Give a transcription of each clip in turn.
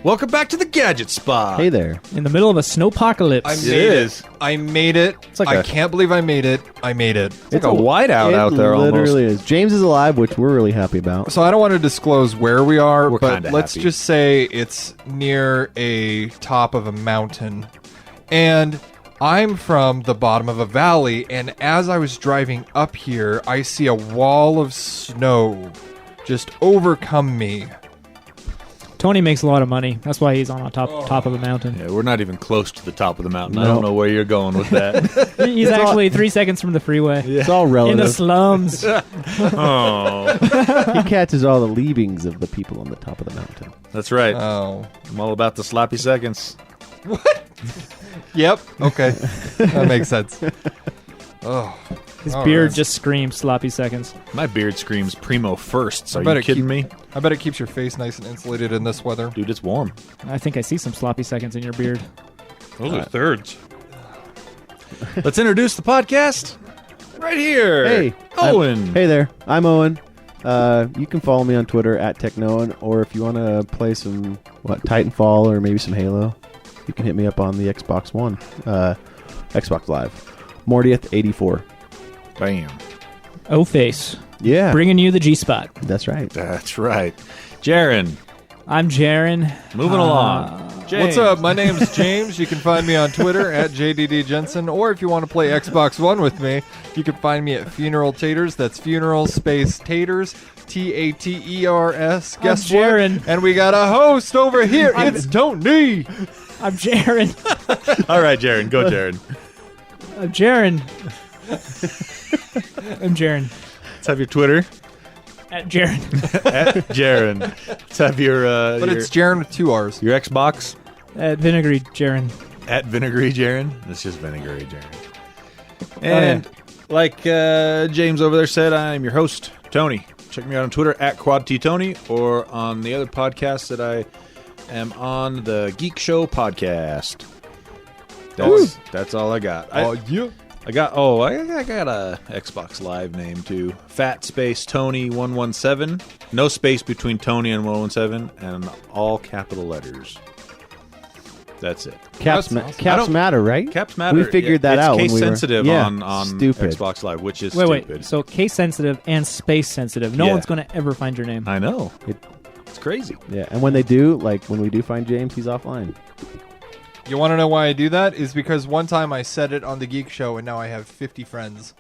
Welcome back to the Gadget Spot. Hey there. In the middle of a snowpocalypse. I made it. like I can't believe I made it. I made it. It's like a whiteout out there almost. It literally is. James is alive, which we're really happy about. So I don't want to disclose where we are, We're but kinda let's happy. just say it's near a top of a mountain. And I'm from the bottom of a valley, and as I was driving up here, I see a wall of snow just overcome me. Tony makes a lot of money. That's why he's on top of a mountain. Yeah, we're not even close to the top of the mountain. I No. don't know where you're going with that. He's actually 3 seconds from the freeway. It's all In relative. the slums. Oh, He catches all the leavings of the people on the top of the mountain. that's right. Oh. I'm all about the sloppy seconds. Yep. Okay. That makes sense. Oh. His All beard right. just screams sloppy seconds. My beard screams primo firsts. I Are bet you it kidding me? I bet it keeps your face nice and insulated in this weather. Dude, it's warm. I think I see some sloppy seconds in your beard. Those are thirds. Let's introduce the podcast. Right here. Hey. Owen. Hey there. I'm Owen. You can follow me on Twitter at TechNoan, or if you want to play some Titanfall or maybe some Halo, you can hit me up on the Xbox One, Xbox Live. Mordieth84. Bam. O-Face. Yeah, Bringing you the GSpot. that's right. That's right. Jaren. I'm Jaren. Moving along. James. What's up? My name's James. You can find me on Twitter at JDD Jensen, or if you want to play Xbox One with me, you can find me at Funeral Taters. That's Funeral Space Taters, Taters. Guess I'm what? Jaren. And we got a host over here. It's Tony. I'm Jaren. All right, Jaren. Go, Jaren. I'm Jaren. I'm Jaren. Let's have your Twitter. At Jaren. At Jaren. Let's have your But it's Jaren with 2 R's. your Xbox. At Vinegary Jaren. At Vinegary Jaren. It's just Vinegary Jaren. And like James over there said, I'm your host, Tony. Check me out on Twitter at QuadTTony, or on the other podcast that I am on, the Geek Show Podcast. That's all I got. Yeah. I got a Xbox Live name too. Fat Space Tony 117. No space between Tony and 117, and all capital letters. That's it. Caps, That's awesome. caps matter, right? Caps matter. We figured that it's out. Case when we were- sensitive Yeah, on stupid. Xbox Live, which is Wait. stupid. So case sensitive and space sensitive. No Yeah. one's going to ever find your name. I know. It- It's crazy. Yeah, and when they do, like when we do find James, he's offline. You want to know why I do that? Is because one time I said it on the Geek Show, and now I have 50 friends.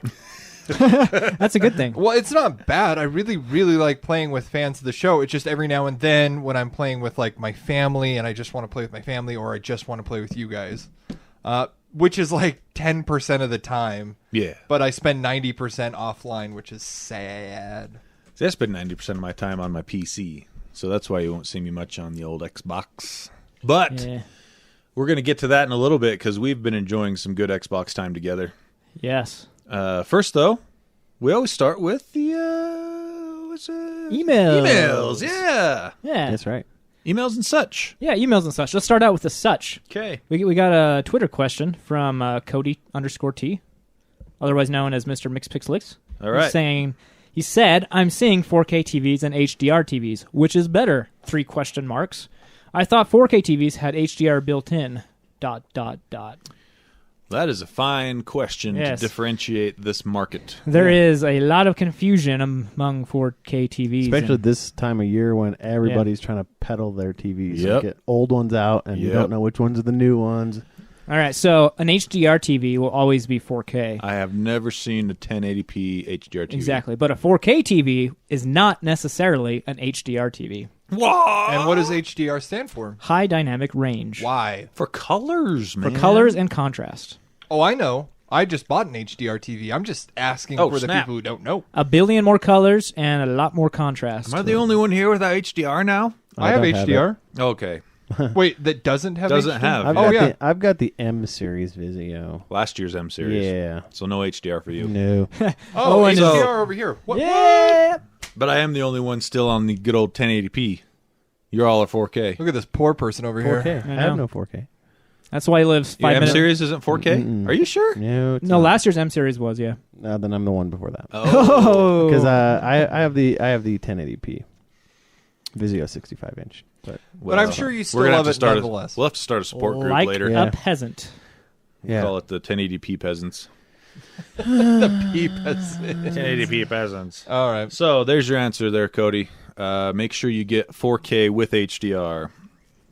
That's a good thing. Well, it's not bad. I really, really like playing with fans of the show. It's just every now and then when I'm playing with like my family and I just want to play with my family, or I just want to play with you guys, which is like 10% of the time. Yeah. But I spend 90% offline, which is sad. See, I spend 90% of my time on my PC, so that's why you won't see me much on the old Xbox. But Yeah. we're going to get to that in a little bit because we've been enjoying some good Xbox time together. Yes. First, though, we always start with the what's it? Emails, yeah. Yeah. That's right. Emails and such. Yeah, emails and such. Let's start out with the such. Okay. We got a Twitter question from Cody_T, otherwise known as Mr. MixPixelix. All right. He said, I'm seeing 4K TVs and HDR TVs. Which is better? 3 question marks. I thought 4K TVs had HDR built in. ... That is a fine question Yes. to differentiate this market. There is a lot of confusion among 4K TVs. Especially and- this time of year when everybody's trying to peddle their TVs. Yep. So get old ones out, and you Yep. don't know which ones are the new ones. All right, so an HDR TV will always be 4K. I have never seen a 1080p HDR TV. Exactly, but a 4K TV is not necessarily an HDR TV. Whoa! And what does HDR stand for? High dynamic range. Why? For colors, man. For colors and contrast. Oh, I know. I just bought an HDR TV. I'm just asking Oh, for the snap. people who don't know. A billion more colors and a lot more contrast. Am I the only one here without HDR now? I have don't have HDR. Okay. Wait, that doesn't have Doesn't HDR? have. I've Oh, got yeah. I've got the M series Vizio. Last year's M series. Yeah. So no HDR for you. No. Oh, Owen is- HDR over here. What? Yeah! But I am the only one still on the good old 1080p. You're all at 4K. Look at this poor person over 4K. here. I I have know. no 4K. That's why he lives Your 5 M minutes. series isn't 4K? Mm-mm. Are you sure? No. It's No, not. last year's M series was, yeah. Then I'm the one before that. Oh. Because I have the 1080p. Vizio 65 inch. But I'm sure you still we're gonna love have to it start nonetheless. We'll have to start a support group Like later. Yeah. a peasant. yeah, Call it the 1080p peasants. The peepers. 1080p peasants. All right. So there's your answer there, Cody. Make sure you get 4K with HDR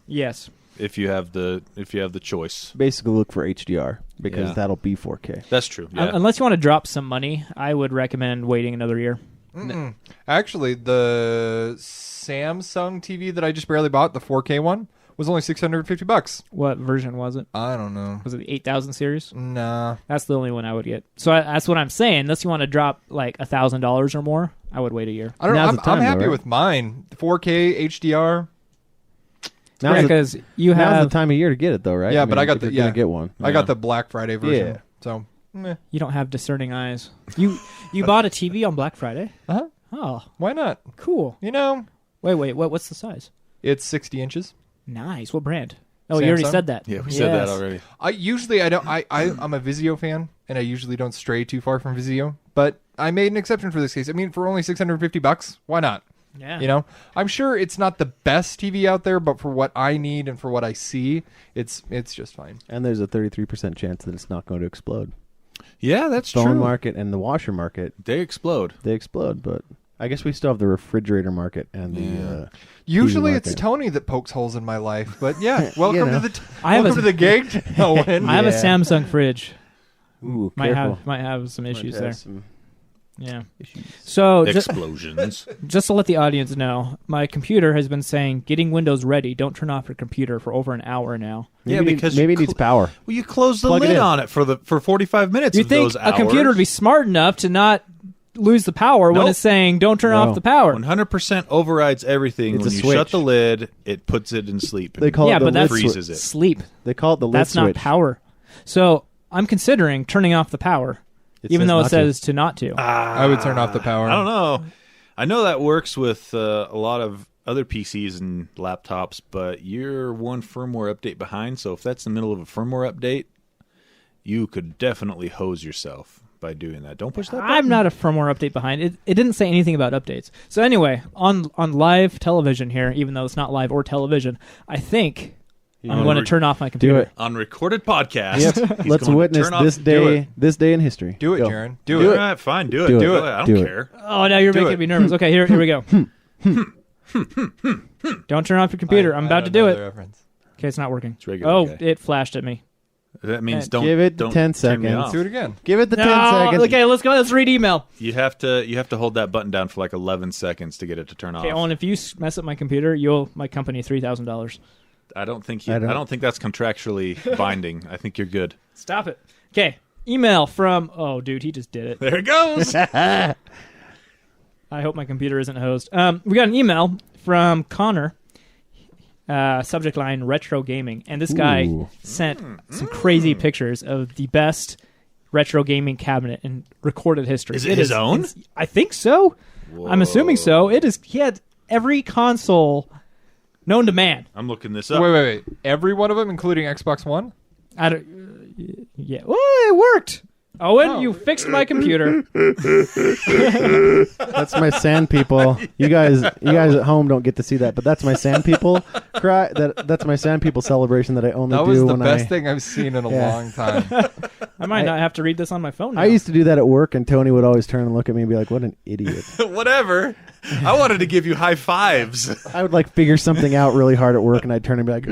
Yes. if you have the choice. basically look for HDR because Yeah. that'll be 4K. That's true. Yeah. Unless you want to drop some money, I would recommend waiting another year. Mm-mm. Actually, the Samsung TV that I just barely bought, the 4K one, was only $650. What version was it? I don't know. Was it the 8000 series? Nah. That's the only one I would get. So that's what I'm saying. Unless you want to drop like $1,000 or more, I would wait a year. I don't know. Now's I'm, the time, I'm happy though, right? with mine. 4K HDR. Now's the, Because you now's have the time of year to get it, though, right? Yeah, but I got if the- you're gonna yeah. get one. I got the Black Friday version. Yeah. So, meh. you don't have discerning eyes. You bought a TV on Black Friday? Uh-huh. Oh, Why not? cool. You know, Wait. What's the size? it's 60 inches. Nice. What brand? Oh, you already Samsung? said that. yeah, we said that Yes. already. I'm a Vizio fan, and I usually don't stray too far from Vizio. But I made an exception for this case. I mean, for only $650, why not? Yeah. You know, I'm sure it's not the best TV out there, but for what I need and for what I see, it's just fine. And there's a 33% chance that it's not going to explode. Yeah, that's Phone true. market and the washer market, They explode. they explode, but I guess we still have the refrigerator market and the Usually TV it's market. Tony that pokes holes in my life, but yeah, welcome know. to the I have welcome a- to the gig, Owen. I have a Yeah. Samsung fridge. Ooh, Might careful. have some issues Might there. have some Yeah. issues. So Explosions. just to let the audience know, my computer has been saying, getting Windows ready, don't turn off your computer for over an hour now. Maybe Yeah, it need- because maybe you it needs power. Well, you close the Plug it lid in. on it for 45 minutes. You of think those a computer would be hours. smart enough to not lose the power when Nope. it's saying, don't turn No. off the power? 100% overrides everything. It's When a you switch. shut the lid, it puts it in sleep. They call Yeah, it the but lid that's switch. freezes it. Sleep. They call it the lid That's not switch. power. So I'm considering turning off the power, It even says though it not to. says to not to. I would turn off the power. I don't know. I know that works with a lot of other PCs and laptops, but you're one firmware update behind. So if that's the middle of a firmware update, you could definitely hose yourself by doing that. Don't push that button. I'm not a firmware update behind. It didn't say anything about updates. So anyway, on live television here, even though it's not live or television, I think I'm wanna going to re- turn off my computer. it. On recorded podcast. Yep. he's Let's going to witness turn off- this Do day. it. This day in history. Do it, Go. Jaren. Do All it. right, fine. Do it. Do Do it. it. I don't Do it. care. Oh, now you're Do making it. me nervous. Okay, here we go. Don't turn off your computer. I'm about to do it. Reference. Okay, it's not working. It's regular, Oh, okay. it flashed at me. That means Give don't it don't 10 turn me seconds. off. Do it again. Give it the 10 No, seconds. okay, let's go. Let's read email. You have to hold that button down for like 11 seconds to get it to turn off. Okay, Owen, if you mess up my computer, you owe my company $3,000. I don't think I don't- think that's contractually binding. I think you're good. Stop it. Okay, email from. Oh, dude, he just did it. There it goes. I hope my computer isn't hosed. We got an email from Connor. Subject line retro gaming, and this guy Ooh. sent some crazy pictures of the best retro gaming cabinet in recorded history. Is it his own? I think so. I'm assuming so. It is. He had every console known to man. I'm looking this Wait, up. wait. Every one of them, including Xbox One. I don't. Yeah. Oh, it worked. Owen, Oh. you fixed my computer. That's my sand people. You guys at home don't get to see that, but that's my sand people cry. That's my sand people celebration that I only That do was the when best thing I've seen in a Yeah. long time. I might not have to read this on my phone now. I used to do that at work, and Tony would always turn and look at me and be like, "What an idiot!" Whatever. I wanted to give you high fives. I would like figure something out really hard at work, and I'd turn and be like,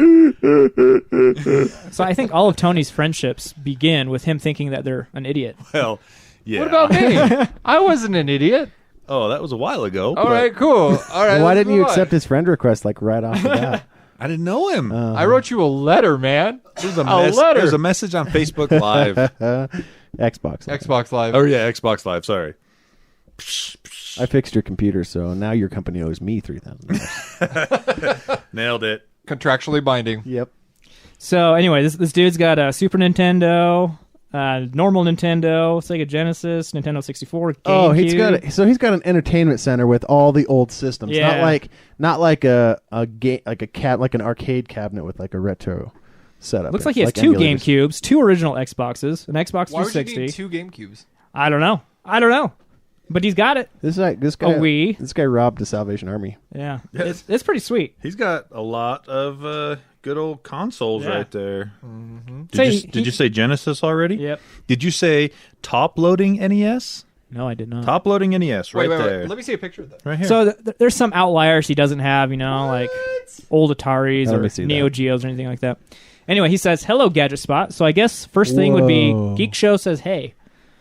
So I think all of Tony's friendships begin with him thinking that they're an idiot. Well, yeah. What about me? I wasn't an idiot. Oh, that was a while ago. All but right, cool. All right. "Why let's didn't you move on. accept his friend request like right off the bat?" I didn't know him. I wrote you a letter, man. There's a letter. There's a message on Facebook Live. Xbox. Xbox Live. Oh yeah, Xbox Live. Sorry. I fixed your computer, so now your company owes me $3,000. Nailed it. Contractually binding. Yep. So anyway, this dude's got a Super Nintendo, normal Nintendo, Sega Genesis, Nintendo 64, GameCube. Oh, he's got an entertainment center with all the old systems. Yeah. Not like an arcade cabinet with like a retro setup. Looks like he has two GameCubes, two original Xboxes, an Xbox Why would you 360. need two GameCubes? I don't know. But he's got it. This guy, A Wii. this guy robbed the Salvation Army. Yeah. It's pretty sweet. He's got a lot of good old consoles Yeah. right there. Say Did you say Genesis already? Yep. Did you say top-loading NES? No, I did not. Top-loading NES right wait, there. Let me see a picture of that. Right here. So there's some outliers he doesn't have, like old Ataris Let or me see Neo that. Geos or anything like that. Anyway, he says, hello, Gadget Spot. So I guess first thing would be Whoa. Geek Show says, hey.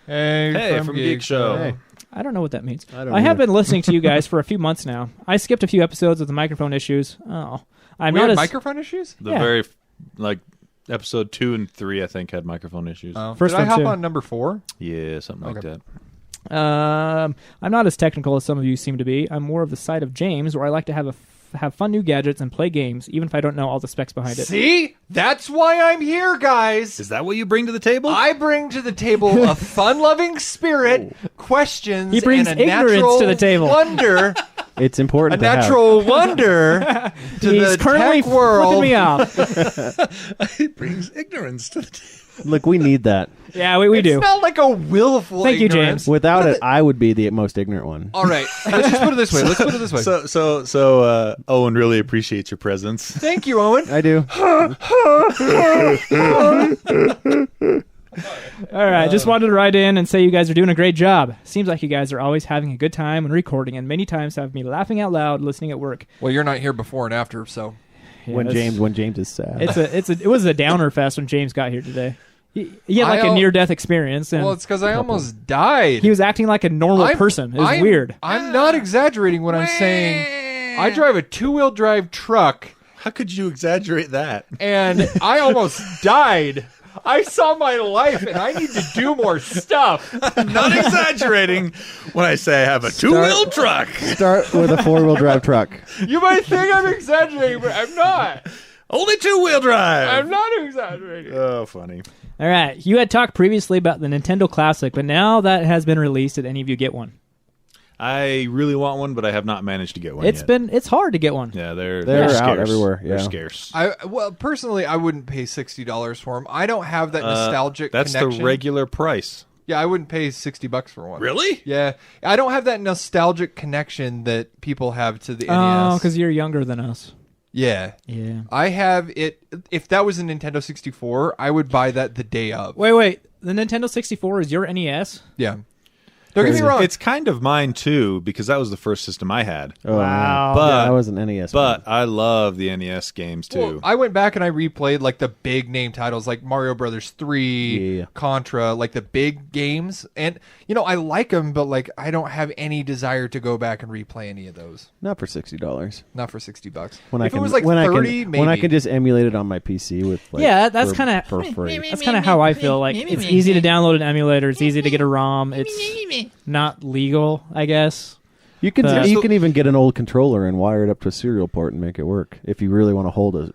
Hey, from Geek Show. Hey. I don't know what that means. I don't I have either. been listening to you guys for a few months now. I skipped a few episodes with the microphone issues. Oh. I'm We not had as... microphone issues? The Yeah. very, episode 2 and 3, I think, had microphone issues. First Did I one, hop too. on number 4? Yeah, something like Okay. that. I'm not as technical as some of you seem to be. I'm more of the side of James, where I like to have fun new gadgets and play games, even if I don't know all the specs behind it. See? That's why I'm here, guys. Is that what you bring to the table? I bring to the table a fun-loving spirit, questions, He brings and a ignorance natural to the table. wonder, It's a important to have. natural wonder to He's the currently tech world. flipping me off. It brings ignorance to the table. Look, we need that. Yeah, we It's do. not like a willful Thank you, ignorance. James. Without it, I would be the most ignorant one. All right, let's just put it this way. Let's put it this way. So, Owen really appreciates your presence. Thank you, Owen. I do. All right, just wanted to write in and say you guys are doing a great job. Seems like you guys are always having a good time when recording, and many times have me laughing out loud listening at work. Well, you're not here before and after, so Yeah, when it's- James is sad. it was a downer fest when James got here today. He had like I a al- near-death experience, and well, it's because I almost died. he was acting like a normal person. It was weird. I'm not exaggerating when I'm saying I drive a 2-wheel drive truck, How could you exaggerate that? and I almost died. I saw my life, and I need to do more stuff. I'm not exaggerating when I say I have a two-wheel truck. Start with a 4-wheel drive truck. You might think I'm exaggerating, but I'm not. Only two-wheel drive. I'm not exaggerating. Oh, funny. All right, you had talked previously about the Nintendo Classic, but now that has been released, did any of you get one? I really want one, but I have not managed to get one yet. It's hard to get one. Yeah, they're They're scarce. out everywhere, yeah. They're scarce. Well, personally, I wouldn't pay $60 for them. I don't have that nostalgic That's connection. the regular price. Yeah, I wouldn't pay $60 for one. Really? Yeah, I don't have that nostalgic connection that people have to the NES. Oh, because you're younger than us. Yeah. Yeah. I have it. If that was a Nintendo 64, I would buy that the day of. Wait. The Nintendo 64 is your NES? Yeah. Don't get me wrong. It's kind of mine too, because that was the first system I had. Oh, Wow. Man. But- I was an NES. But I love the NES games too. Well, I went back and I replayed like the big name titles like Mario Brothers 3, Yeah. Contra, like the big games. And, I like them, but like I don't have any desire to go back and replay any of those. Not for $60. Not for $60. When If I can, it was like when 30, I can, maybe. when I can just emulate it on my PC with like, Yeah, that's for- kind of for free. That's kind of how I feel. Like it's easy to download an emulator. It's easy to get a ROM. It's not legal, I guess. You can But- you can even get an old controller and wire it up to a serial port and make it work if you really want to hold a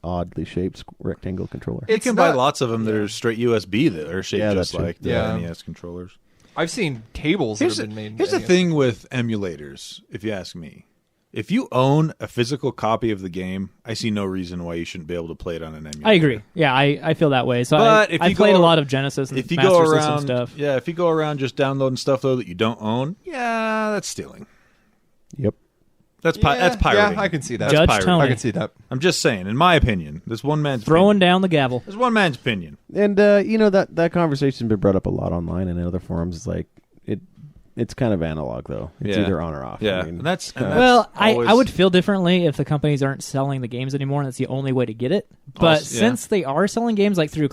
oddly shaped rectangle controller. you It's can buy not- lots of them that are straight USB that are shaped Yeah, just that's true. like the Yeah. NES controllers. I've seen tables Here's that have been made. Here's the thing with emulators, if you ask me. If you own a physical copy of the game, I see no reason why you shouldn't be able to play it on an emulator. I agree. Yeah, I feel that way. So But if I you played go- a lot of Genesis and If you Master go System around, stuff. yeah, if you go around just downloading stuff though that you don't own, yeah, that's stealing. Yep. That's pirating. Yeah, I can see that. That's Judge pirating. Tony. I can see that. I'm just saying, in my opinion, this one man's Throwing opinion. down the gavel. This one man's opinion. And that conversation's been brought up a lot online and in other forums. It's like it's kind of analog though. It's Yeah. either on or off. Yeah, I mean, and that's Well, always- I would feel differently if the companies aren't selling the games anymore, and that's the only way to get it. But Also, yeah. since they are selling games like through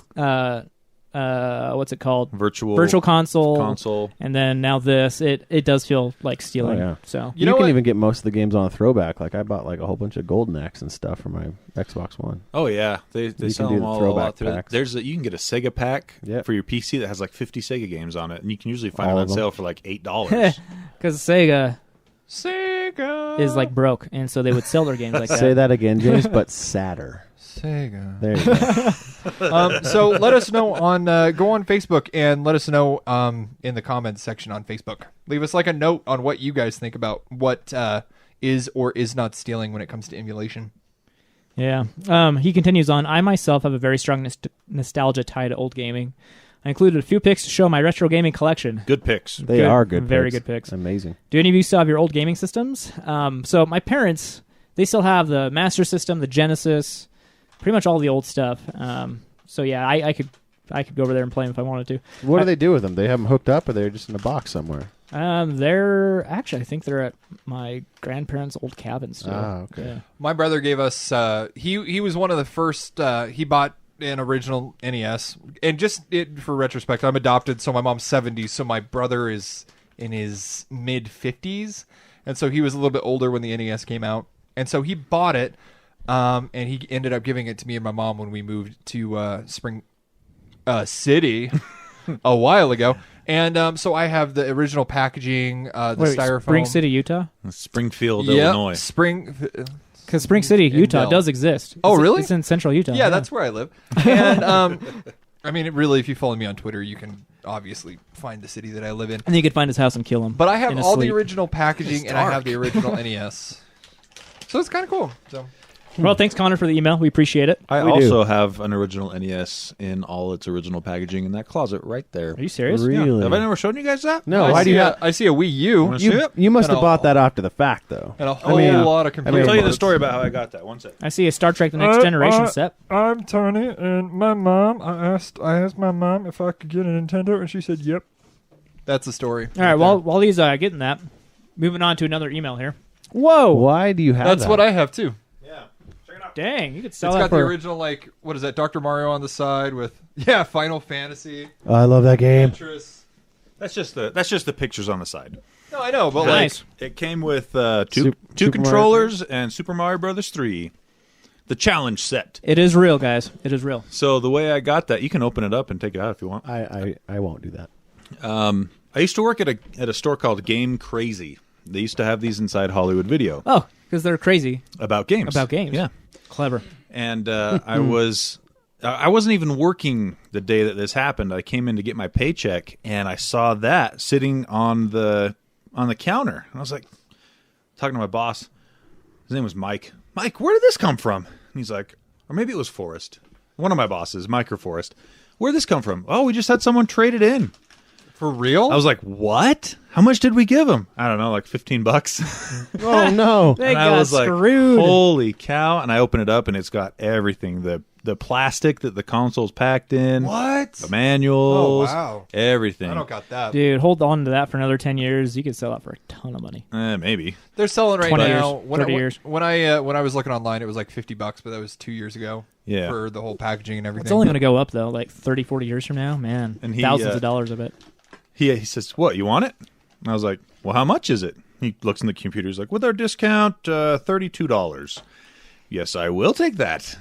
what's it called? virtual console, and then now this, it does feel like stealing. Oh, yeah. So you know can what? even get most of the games on a throwback. Like I bought like a whole bunch of Golden Axe and stuff for my Xbox One. Oh yeah, they can sell do them the all a throwback lot. packs. You can get a Sega pack Yep. for your PC that has like 50 Sega games on it, and you can usually find All it of on them. sale for like $8. because Sega Sega is like broke, and so they would sell their games like Say that again, James, but sadder. Sega. There you go. So let us know on go on Facebook and let us know in the comments section on Facebook. Leave us like a note on what you guys think about what is or is not stealing when it comes to emulation. Yeah. He continues on. I myself have a very strong nostalgia tie to old gaming. I included a few pics to show my retro gaming collection. Good picks. They are good Very picks. good picks. Amazing. Do any of you still have your old gaming systems? So my parents, they still have the Master System, the Genesis, pretty much all the old stuff. So yeah, I could go over there and play them if I wanted to. What do they do with them? They have them hooked up, or they're just in a box somewhere? They're actually, I think they're at my grandparents' old cabin still. Okay. Yeah. My brother gave us. He was one of the first. He bought an original NES, and for retrospect, I'm adopted, so my mom's 70, so my brother is in his mid 50s, and so he was a little bit older when the NES came out, and so he bought it, and he ended up giving it to me and my mom when we moved to Spring City a while ago. And so I have the original packaging, the styrofoam. Spring City, Utah? Springfield, Yep, Illinois. Because Spring City, Utah Dell. does exist. Oh, really? It's in central Utah. Yeah, that's where I live. And I mean, really, if you follow me on Twitter, you can obviously find the city that I live in. And you could find his house and kill him. But I have in his all sleep. the original packaging, and I have the original NES. So it's kind of cool. So Well, thanks, Connor, for the email. We appreciate it. I We also do. have an original NES in all its original packaging in that closet right there. Are you serious? Really? Have I never shown you guys that? No. I Why do see you a- have? I see a Wii U Wanna see it? You must And have a- bought that after the fact, though. and a whole mean, lot of computer. I'll tell you the parts. story about how I got that. One sec. I see a Star Trek The Next Generation set. I'm Tony, and my mom. I asked my mom if I could get a Nintendo, and she said, "Yep." That's the story. All right, while he's getting that, moving on to another email here. Whoa! Why do you have That's that? what I have too. Yeah. Check it out. Dang, you could It's sell that got the for... original, like, what is that? Dr. Mario on the side with Final Fantasy. Oh, I love that game. Tetris. That's just the pictures on the side. No, I know, but Nice. It came with two Super controllers and Super Mario Brothers 3, the challenge set. It is real, guys. It is real. So the way I got that, you can open it up and take it out if you want. I won't do that. I used to work at a store called Game Crazy. They used to have these inside Hollywood Video Oh, because they're crazy about games. about games. Yeah. Clever. And I wasn't even working the day that this happened. I came in to get my paycheck, and I saw that sitting on the counter. And I was like, talking to my boss. His name was Mike. Mike, where did this come from? And he's like, or maybe it was Forrest. One of my bosses, Mike or Forrest. Where did this come from? Oh, we just had someone trade it in. For real? I was like, what? How much did we give him? I don't know, like $15. Oh no! They And got I was like, screwed. holy cow. And I open it up, and it's got everything. The plastic that the console's packed in. What? The manuals. Oh, wow. Everything. I don't got that. Dude, hold on to that for another 10 years. You could sell that for a ton of money. Maybe. They're selling right 20 now. years, 30 years. When I was looking online, it was like $50, but that was 2 years ago. Yeah. For the whole packaging and everything. It's only going to go up, though, like 30, 40 years from now. Man, And he, thousands of dollars, I bet. He says, what, you want it? And I was like, well, how much is it? He looks in the computer. He's like, with our discount, $32. Yes, I will take that.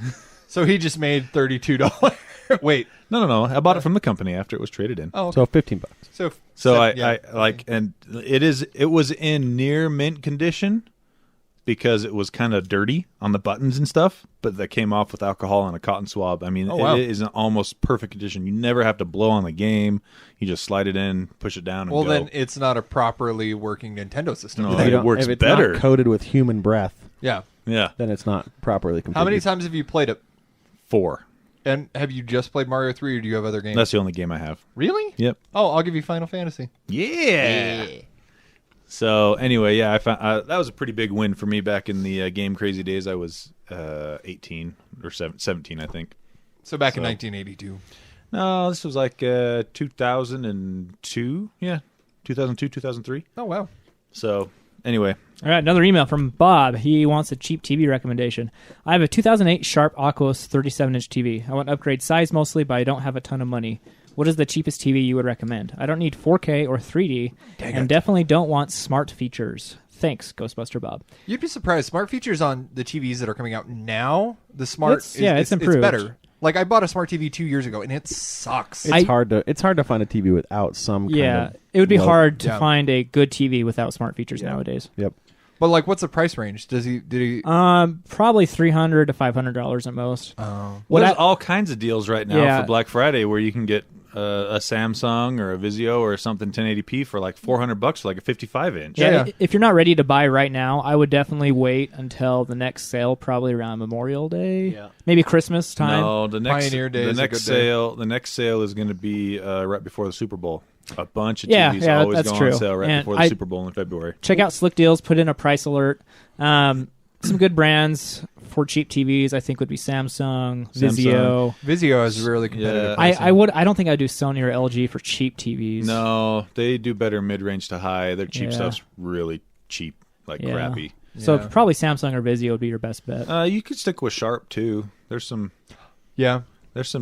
So he just made $32. Wait. No. I bought it from the company after it was traded in. Oh, okay. So $15. So yeah. I like, and it was in near mint condition because it was kind of dirty on the buttons and stuff, but that came off with alcohol and a cotton swab. I mean, Oh, wow. it is an almost perfect condition. You never have to blow on the game. You just slide it in, push it down, and Well, go. then it's not a properly working Nintendo system. No. is If it? you It don't- works if it's better. not coated with human breath, Yeah. Yeah, then it's not properly completed. How many times have you played it? 4. And have you just played Mario 3, or do you have other games? That's the only game I have. Really? Yep. Oh, I'll give you Final Fantasy. Yeah. So anyway, yeah, I found that was a pretty big win for me back in the Game Crazy days. I was 18 or 17, I think. So back in 1982. No, this was like 2002. Yeah, 2002, 2003. Oh, wow. So anyway, All right, another email from Bob. He wants a cheap TV recommendation. I have a 2008 Sharp Oculus 37-inch TV. I want to upgrade size mostly, but I don't have a ton of money. What is the cheapest TV you would recommend? I don't need 4K or 3D, and definitely don't want smart features. Thanks, Ghostbuster Bob. You'd be surprised. Smart features on the TVs that are coming out now, the smart It's improved. It's better. Like, I bought a smart TV 2 years ago, and it sucks. It's hard to find a TV without some kind Yeah, of it would be low- hard to Yeah. find a good TV without smart features nowadays. Yep. But like, what's the price range? Did he? Probably $300 to $500 at most. Oh, There's all kinds of deals right now Yeah. for Black Friday where you can get a Samsung or a Vizio or something 1080p for like $400 for like a 55-inch. Yeah. If you're not ready to buy right now, I would definitely wait until the next sale, probably around Memorial Day, maybe Christmas time. No, the next Pioneer Day the is a next good day. sale. The next sale is going to be right before the Super Bowl. A bunch of Yeah, TVs yeah, always that's go true. on sale right And before the Super Bowl in February. Check out Slick Deals. Put in a price alert. Some good brands for cheap TVs, I think, would be Samsung, Vizio. Vizio is really competitive. Yeah. I don't think I'd do Sony or LG for cheap TVs. No, they do better mid-range to high. Their cheap Yeah. stuff's really cheap, like Yeah. crappy. So Yeah. probably Samsung or Vizio would be your best bet. You could stick with Sharp too. There's some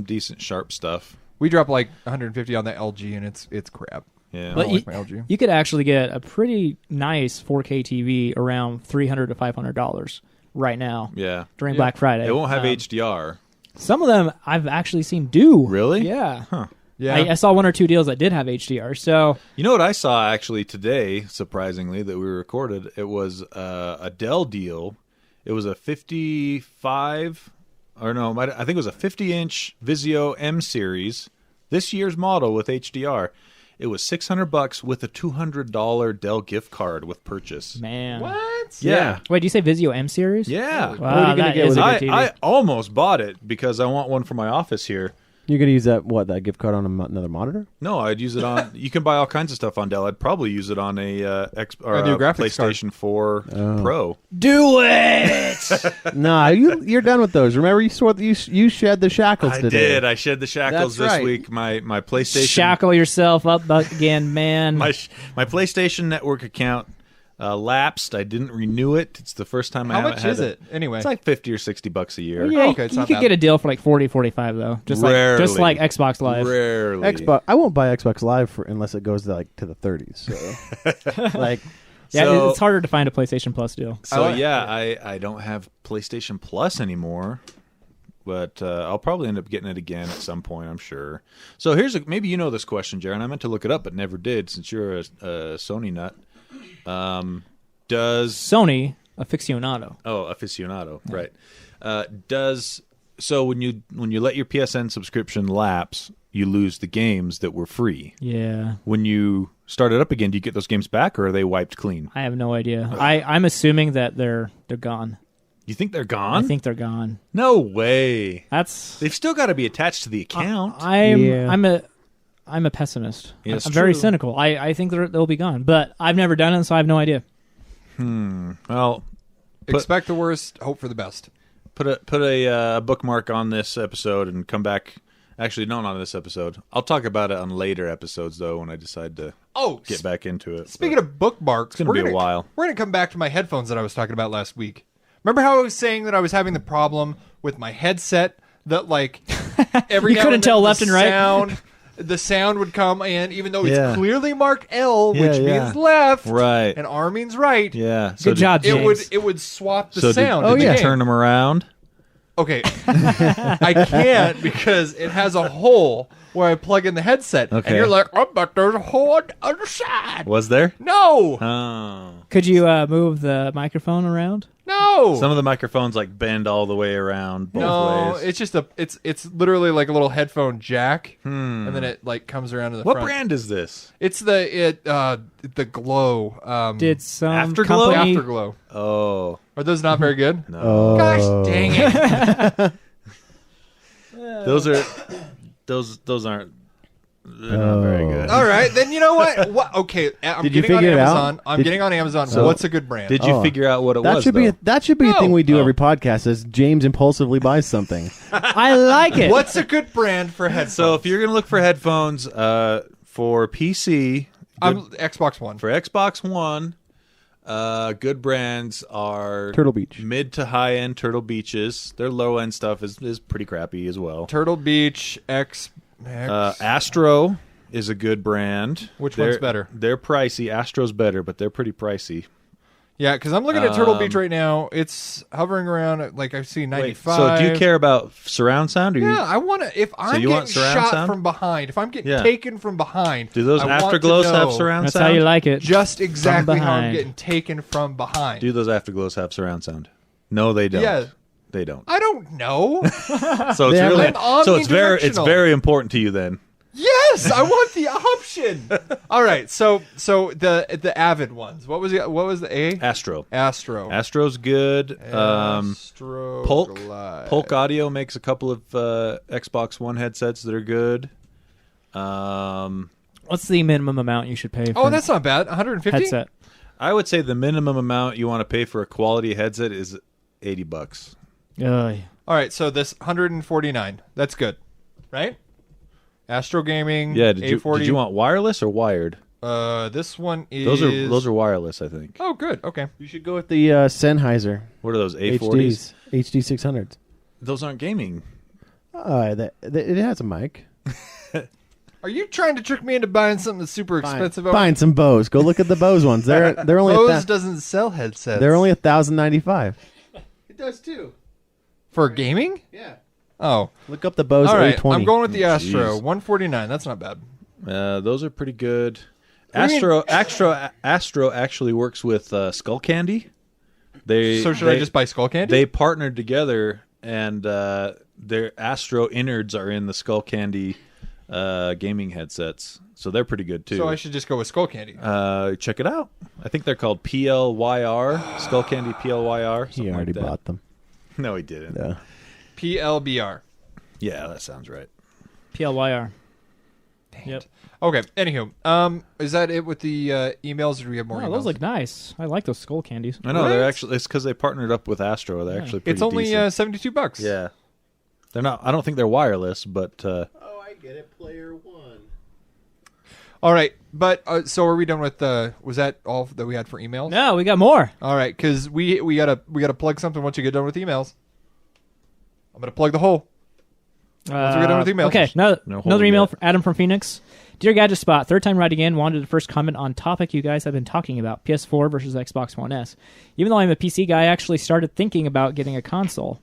decent Sharp stuff. We dropped like 150 on the LG, and it's crap. Yeah. I But don't like my LG. You could actually get a pretty nice 4K TV around $300 to $500 right now Yeah. during Black Friday. It won't have HDR. Some of them I've actually seen do. Really? Yeah. Huh. Yeah, I saw one or two deals that did have HDR. So You know what I saw actually today, surprisingly, that we recorded? It was a Dell deal. It was a 55, or no, I think it was a 50-inch Vizio M series, this year's model with HDR. It was $600 with a $200 Dell gift card with purchase. man, what? Yeah. Wait, do you say Vizio M series? Yeah. Wow, What are you gonna that get is with a it? good TV. I almost bought it because I want one for my office here. You're going to use that gift card on another monitor? No, I'd use it on. You can buy all kinds of stuff on Dell. I'd probably use it on a new graphics card. PlayStation 4 Pro. Do it. Nah, you're done with those. Remember, you swore that you shed the shackles I today. did. I shed the shackles That's this right. week. My PlayStation Shackle yourself up again, man. my PlayStation Network account lapsed. I didn't renew it. It's the first time I How haven't much had is it anyway? It's like $50 or $60 a year. yeah, okay, it's you not could bad. get a deal for like 40, 45 though. Just Rarely. like Xbox Live. Rarely. Xbox. I won't buy Xbox Live unless it goes to the 30s. So, like, Yeah, So- it's harder to find a PlayStation Plus deal. So I like- I don't have PlayStation Plus anymore, but I'll probably end up getting it again at some point, I'm sure. So maybe you know this question, Jaron. I meant to look it up, but never did since you're a Sony nut. Does Sony aficionado. aficionado, right? So when you let your PSN subscription lapse, you lose the games that were free. Yeah, When you start it up again, do you get those games back, or are they wiped clean? I have no idea. I'm assuming that they're gone. You think they're gone? I think they're gone. No way. That's They've still got to be attached to the account. I'm a pessimist. Yeah, it's I'm very true. cynical. I think they'll be gone, but I've never done it, so I have no idea. Well, Expect the worst, hope for the best. put a bookmark on this episode and come back. Actually, not on this episode. I'll talk about it on later episodes, though, when I decide to get back into it. Speaking of bookmarks, It's gonna be a while. We're going to come back to my headphones that I was talking about last week. Remember how I was saying that I was having the problem with my headset that, like, every You now couldn't and then tell the left and right? the sound would come, and even though Yeah. it's clearly marked L, Yeah, which yeah. means left, Right. and R means right, Yeah. Good job, James. it would swap the So sound. did in the you game. turn them around? Okay, I can't because it has a hole where I plug in the headset, Okay. and you're like, "Oh, but there's a hole on the other side." Was there? No, Oh. Could you move the microphone around? no. Some of the microphones like bend all the way around both No, ways. it's just it's literally like a little headphone jack, and then it like comes around to the What front. brand is this? It's the Glow. Did some Afterglow? company? Afterglow. Oh Are those not very good? no, Oh. Gosh dang it! those aren't. They're not very good. All right, then you know what? Okay, I'm Did you getting on figure it out? Amazon. I'm getting on Amazon. So- What's a good brand? Did you Oh. figure out what it that was? should be though? a No. thing we do Oh. every podcast. Is James impulsively buys something? I like it. What's a good brand for headphones? So if you're gonna look for headphones for PC, I'm Xbox One. for Xbox One, good brands are Turtle Beach. mid to high end Turtle Beaches. Their low end stuff is pretty crappy as well. Turtle Beach X. Astro is a good brand. Which one's better? They're pricey. Astro's better, but they're pretty pricey. Yeah, because I'm looking at Turtle Beach right now. It's hovering around at, like, I see 95. So do you care about surround sound? Or Yeah, I want to. If I'm you want getting surround shot sound? from behind, if I'm getting taken from behind, do those I want to afterglows have know surround That's sound? how you like it. just exactly how I'm behind. getting taken from behind? Do those afterglows have surround sound? No, they don't. Yeah. They don't. I don't know. So it's Yeah, really I'm so it's omnidirectional. very important to you then. Yes, I want the option. All right, so the Avid ones. What was the A? Astro. Astro's good. Astro Glide. Polk Audio makes a couple of Xbox One headsets that are good. What's the minimum amount you should pay for Oh, that's not bad. 150. headset? I would say the minimum amount you want to pay for a quality headset is $80. Ugh. All right, so this 149. That's good, right? Astro Gaming. Yeah. Did A40. you want wireless or wired? This one is. Those are wireless, I think. Oh, good. Okay. You should go with the Sennheiser What are those A40s? HD 600s. Those aren't gaming. It has a mic. Are you trying to trick me into buying something that's super expensive? Find some Bose. Go look at the Bose ones. They're only Bose doesn't sell headsets. they're only $1,095. It does too. For gaming? Yeah. Oh. Look up the Bose All right. A20. I'm going with the Astro. Jeez. 149. That's not bad. Those are pretty good. What do you Astro actually works with Skull Candy. So should I just buy Skull Candy? They partnered together, and their Astro innards are in the Skull Candy gaming headsets, so they're pretty good too. So I should just go with Skull Candy. Check it out. I think they're called PLYR, Skull Candy PLYR. He something already like that. bought them. No, he didn't. Yeah. PLBR. Yeah, that sounds right. PLYR. Dang Yep. it. Okay. Anywho, is that it with the emails, or do we have more Oh, emails? those look nice. I like those skull candies. I know Right? they're actually. It's because they partnered up with Astro. They're actually pretty It's only decent. $72. Yeah, they're not. I don't think they're wireless, but Oh, I get it. Player one. All right, but so are we done with was that all that we had for emails? No, we got more. All right, because we gotta plug something once you get done with emails. I'm gonna plug the hole. Once we get done with emails. Okay, No another hold email yet. from Adam from Phoenix. Dear Gadget Spot, third time writing in, wanted to first comment on topic you guys have been talking about, PS4 versus Xbox One S. Even though I'm a PC guy, I actually started thinking about getting a console.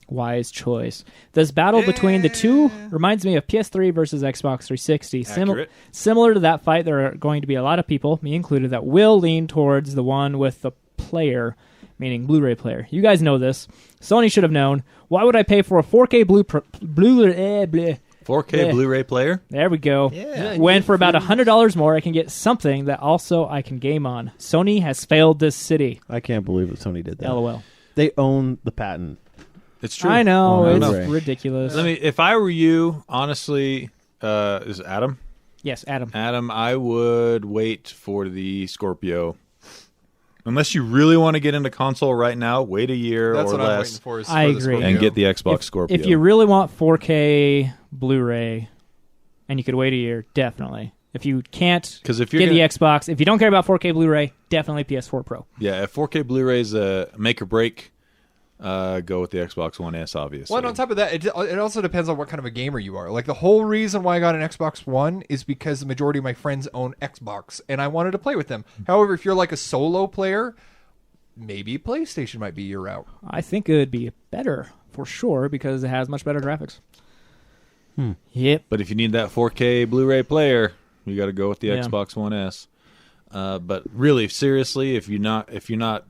Wise choice. This battle between the two reminds me of PS3 versus Xbox 360. Accurate. Similar to that fight, there are going to be a lot of people, me included, that will lean towards the one with the player, meaning Blu-ray player. You guys know this. Sony should have known. Why would I pay for a 4K Blu-ray? 4K Yeah. Blu-ray player. There we go. Yeah. When for about $100 more, I can get something that also I can game on. Sony has failed this city. I can't believe that Sony did that. LOL. They own the patent. It's true. I know. Oh, It's Blu-ray. ridiculous. If I were you, honestly, is it Adam? Yes, Adam. Adam, I would wait for the Scorpio. Unless you really want to get into console right now, wait a year That's or what I'm waiting less for. Is I for the agree. Scorpio. and get the Xbox Scorpio. If you really want 4K Blu-ray and you could wait a year, definitely. If you can't 'Cause if you're get the gonna- Xbox, if you don't care about 4K Blu-ray, definitely PS4 Pro. yeah, if 4K Blu-ray's a make or break, go with the Xbox One S, obviously. Well, and on top of that, it also depends on what kind of a gamer you are. Like, the whole reason why I got an Xbox One is because the majority of my friends own Xbox, and I wanted to play with them. However, if you're like a solo player, maybe PlayStation might be your route. I think it would be better for sure because it has much better graphics. Yep. But if you need that 4K Blu-ray player, you got to go with the Yeah. Xbox One S. But really, seriously, if you're not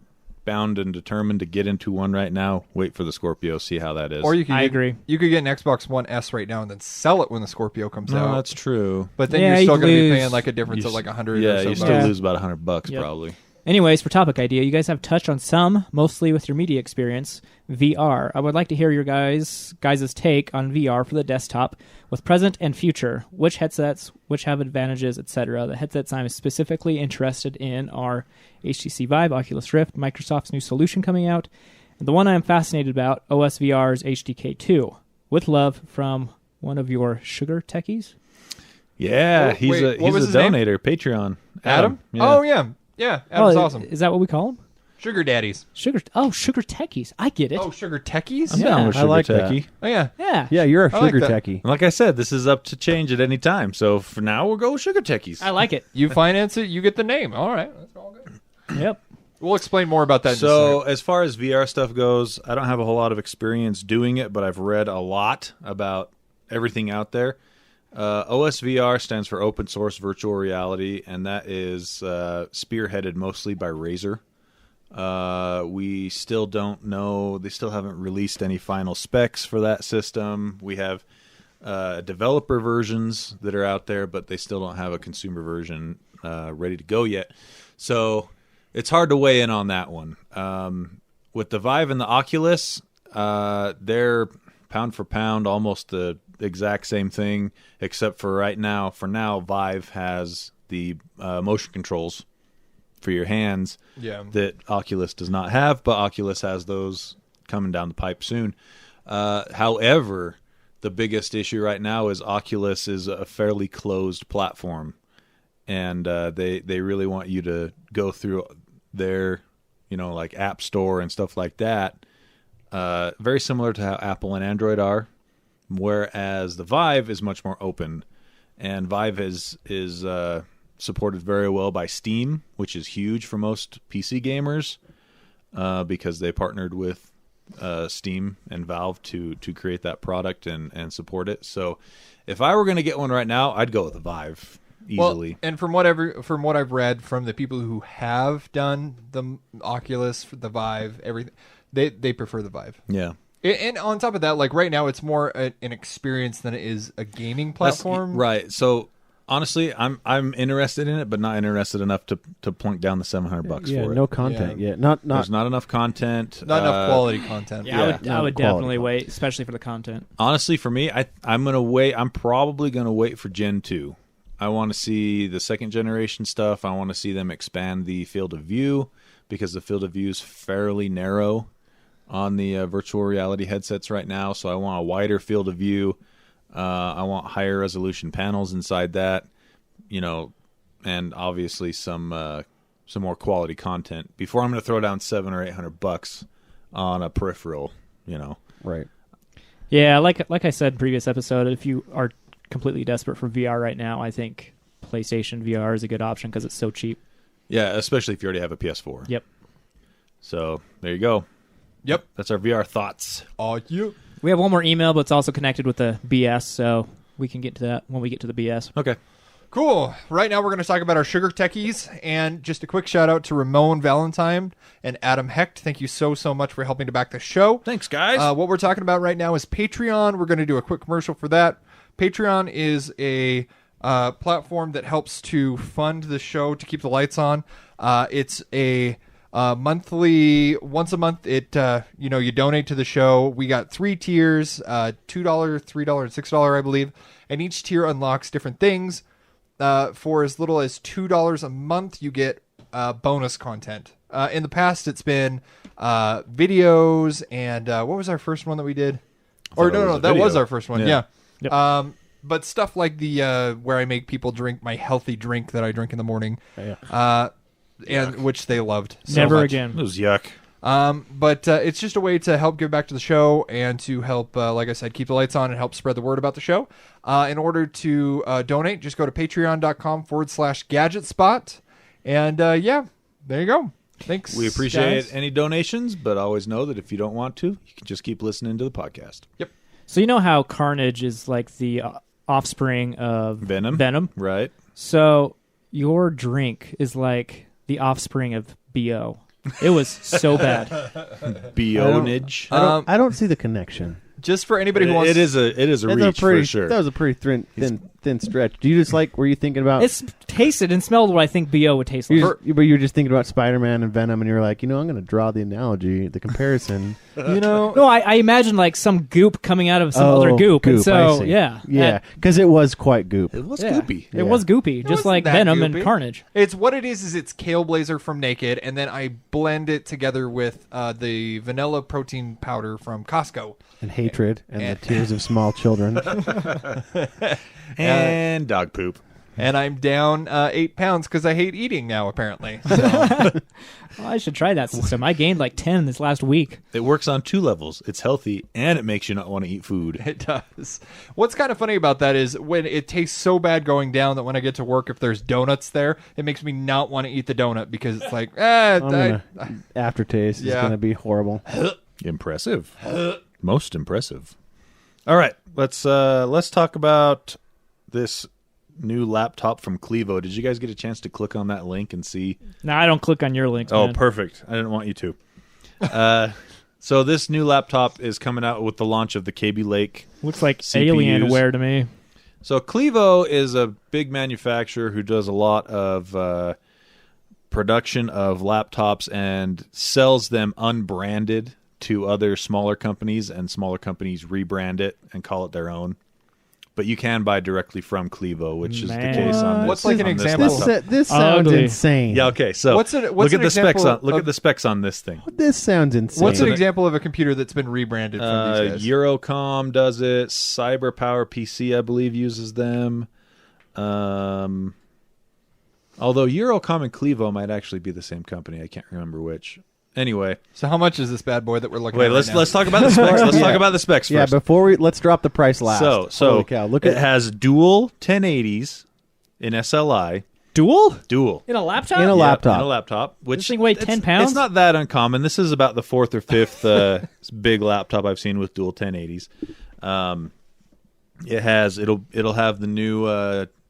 bound and determined to get into one right now, wait for the Scorpio, see how that is. Or you could I agree. You could get an Xbox One S right now and then sell it when the Scorpio comes no, out. that's true. But then Yeah, you're still you'd going to be lose- paying like a difference of like 100 Yeah, or so you bucks. still Yeah. lose about $100 Yep. probably. Anyways, for topic idea, you guys have touched on some, mostly with your media experience, VR. I would like to hear your guys' take on VR for the desktop with present and future. Which headsets, which have advantages, etc. The headsets I'm specifically interested in are HTC Vive, Oculus Rift, Microsoft's new solution coming out, and the one I'm fascinated about, OSVR's HDK2. With love from one of your sugar techies. Yeah, Oh, he's wait, what was a his name? donator. Patreon. Adam? Yeah. Oh, yeah. Yeah, Adam's awesome. Is that what we call them? Sugar daddies. Sugar techies. I get it. Oh, sugar techies? I'm Yeah, down with I Sugar like that. Techie. Oh, yeah. Yeah. Yeah, you're a I like sugar that. techie. And like I said, this is up to change at any time. So for now, we'll go with Sugar Techies. I like it. You finance it, you get the name. All right. That's all good. Yep. We'll explain more about that in just a So, second. as far as VR stuff goes, I don't have a whole lot of experience doing it, but I've read a lot about everything out there. OSVR stands for Open Source Virtual Reality, and that is spearheaded mostly by Razer. We still don't know. They still haven't released any final specs for that system. We have developer versions that are out there, but they still don't have a consumer version ready to go yet. So it's hard to weigh in on that one. With the Vive and the Oculus, they're pound for pound almost the exact same thing, except for right now. For now, Vive has the motion controls for your hands that Oculus does not have, but Oculus has those coming down the pipe soon. However, the biggest issue right now is Oculus is a fairly closed platform, and they really want you to go through their, like App Store and stuff like that. Very similar to how Apple and Android are, whereas the Vive is much more open, and Vive is supported very well by Steam, which is huge for most PC gamers because they partnered with Steam and Valve to create that product and support it. So if I were going to get one right now, I'd go with the Vive easily. Well, and from what I've read from the people who have done the Oculus, the Vive, everything, they prefer the Vive. Yeah. And on top of that, like right now, it's more an experience than it is a gaming platform. Right. So honestly, I'm interested in it, but not interested enough to plunk down the $700 for it. No content yet. There's not enough content. Not enough quality content. Yeah, I would definitely wait, especially for the content. Honestly, for me, I'm gonna wait. I'm probably gonna wait for Gen 2. I want to see the second generation stuff. I want to see them expand the field of view, because the field of view is fairly narrow on the virtual reality headsets right now. So I want a wider field of view. I want higher resolution panels inside that, and obviously some more quality content before I'm going to throw down $700 or $800 on a peripheral. Right. Yeah, like I said in previous episode, if you are completely desperate for VR right now, I think PlayStation VR is a good option because it's so cheap. Yeah, especially if you already have a PS4. Yep. So there you go. Yep. That's our VR thoughts. Oh, yeah. We have one more email, but it's also connected with the BS, so we can get to that when we get to the BS. Okay. Cool. Right now, we're going to talk about our sugar techies, and just a quick shout out to Ramon Valentine and Adam Hecht. Thank you so much for helping to back the show. Thanks, guys. What we're talking about right now is Patreon. We're going to do a quick commercial for that. Patreon is a platform that helps to fund the show to keep the lights on. It's a monthly, once a month, you donate to the show. We got 3 tiers, $2, $3, and $6, I believe, and each tier unlocks different things. For as little as $2 a month, you get bonus content. In the past, it's been videos, and what was our first one that we did? Or no, that was our first one. Yeah. Yep. But stuff like the where I make people drink my healthy drink that I drink in the morning. Yeah. And which they loved so Never much. again. It was yuck. But it's just a way to help give back to the show and to help, like I said, keep the lights on and help spread the word about the show. In order to donate, just go to patreon.com/GadgetSpot. And there you go. Thanks. We appreciate guys. any donations, but always know that if you don't want to, you can just keep listening to the podcast. Yep. So you know how Carnage is like the offspring of Venom. Right. So your drink is like the offspring of BO. It was so bad. Bionage. I don't see the connection. Just for anybody who wants, it is a reach for sure. That was a pretty thin stretch. Do you just were you thinking about? It's tasted and smelled what I think BO would taste like. But you were just thinking about Spider-Man and Venom, and you were like, I'm going to draw the analogy, the comparison. No, I imagine like some goop coming out of some other goop. And so, yeah, because it was quite goop. It was goopy. It was goopy, just like that Venom goopy. and Carnage. It's what it is it's Kale Blazer from Naked, and then I blend it together with the vanilla protein powder from Costco. And hatred and the tears of small children. And dog poop. and I'm down 8 pounds because I hate eating now, apparently. So. Well, I should try that system. I gained like 10 this last week. It works on 2 levels. It's healthy, and it makes you not want to eat food. It does. What's kind of funny about that is when it tastes so bad going down that when I get to work, if there's donuts there, it makes me not want to eat the donut because it's like, aftertaste is going to be horrible. Impressive. Most impressive. All right, let's talk about this new laptop from Clevo. Did you guys get a chance to click on that link and see? No, I don't click on your links. Oh, man. perfect. I didn't want you to. So this new laptop is coming out with the launch of the Kaby Lake. Looks like CPUs. Alienware to me. So Clevo is a big manufacturer who does a lot of production of laptops and sells them unbranded to other smaller companies, and smaller companies rebrand it and call it their own. But you can buy directly from Clevo, which is the case on this. What's like an on this example? laptop. This sounds Ugly. insane. Yeah, okay. So What's look at an the specs example on look of- at the specs on this thing. This sounds insane. What's an example of a computer that's been rebranded from these guys? Eurocom does it. CyberPower PC, I believe, uses them. Although Eurocom and Clevo might actually be the same company. I can't remember which. Anyway, So how much is this bad boy that we're looking wait. at? Let's talk about the specs. Let's talk about the specs Yeah, first. before let's drop the price last. So Holy cow, look it at has dual 1080s in SLI. Dual? Dual. In a laptop? In a Yep, laptop. in a laptop. Which This thing weighed 10 pounds? It's not that uncommon. This is about the 4th or 5th big laptop I've seen with dual 1080s. It'll have the new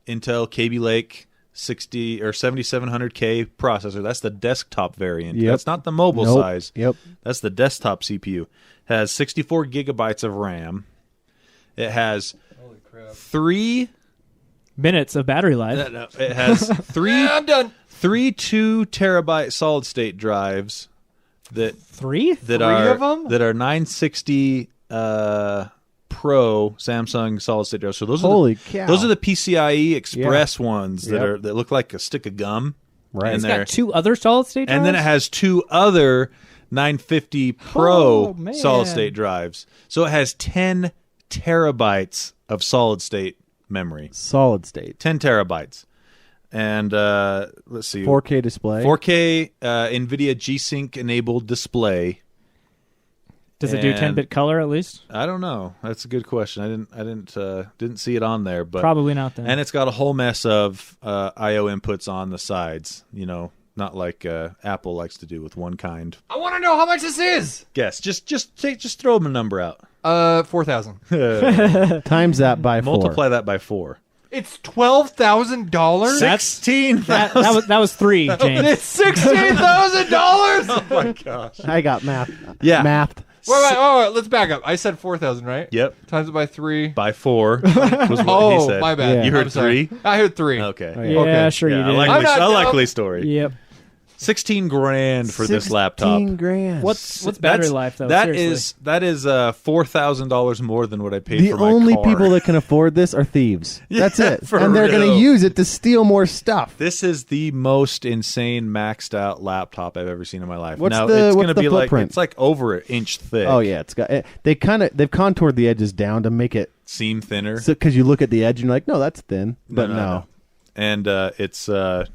Intel Kaby Lake 60 or 7700K processor. That's the desktop variant. Yep. That's not the mobile Nope. size. Yep. That's the desktop CPU. Has 64 gigabytes of RAM. It has 3 Minutes of battery life. no, it has 3 I'm done. 2 terabyte solid state drives that 3? that Three are of 'em? that are 960 Pro Samsung solid state drives. So those Holy are cow. those are the PCIe Express ones that Yep. that look like a stick of gum. Right. in It's there. got 2 other solid state drives? And then it has 2 other 950 Pro Oh, man. solid state drives. So it has 10 terabytes of solid state memory. solid state. 10 terabytes. And let's see. 4K display. 4K NVIDIA G-Sync enabled display. Does it do and- 10-bit color at least? I don't know. That's a good question. I didn't see it on there, but Probably not then. And it's got a whole mess of I/O inputs on the sides. You know, not like Apple likes to do with one kind. I want to know how much this is. Guess. Just throw them a number out. 4,000. Times that by 4. Multiply that by 4. It's $12,000. that was 3, James. It's $16,000. Oh my gosh. I got math. Yeah. Mathed. Wait, let's back up. I said 4,000, right? Yep. Times it by 3. By 4 was what he said. My bad. Yeah. You heard I'm sorry. 3? I heard 3. Okay. Oh, Yeah, Okay. sure you Yeah, did. I'm not a dumb. likely story. Yep. 16 grand for this laptop. 16 grand. What's battery life though? That Seriously. is $4,000 more than what I paid The for my only car. people that can afford this are thieves. That's it. for And they're going real. to use it to steal more stuff. This is the most insane maxed out laptop I've ever seen in my life. What's now the- it's what's gonna the be like footprint? it's like over an inch thick. Oh yeah, it's got they've contoured the edges down to make it Seam thinner. because you look at the edge and you're like, no, that's thin, but no. And it's a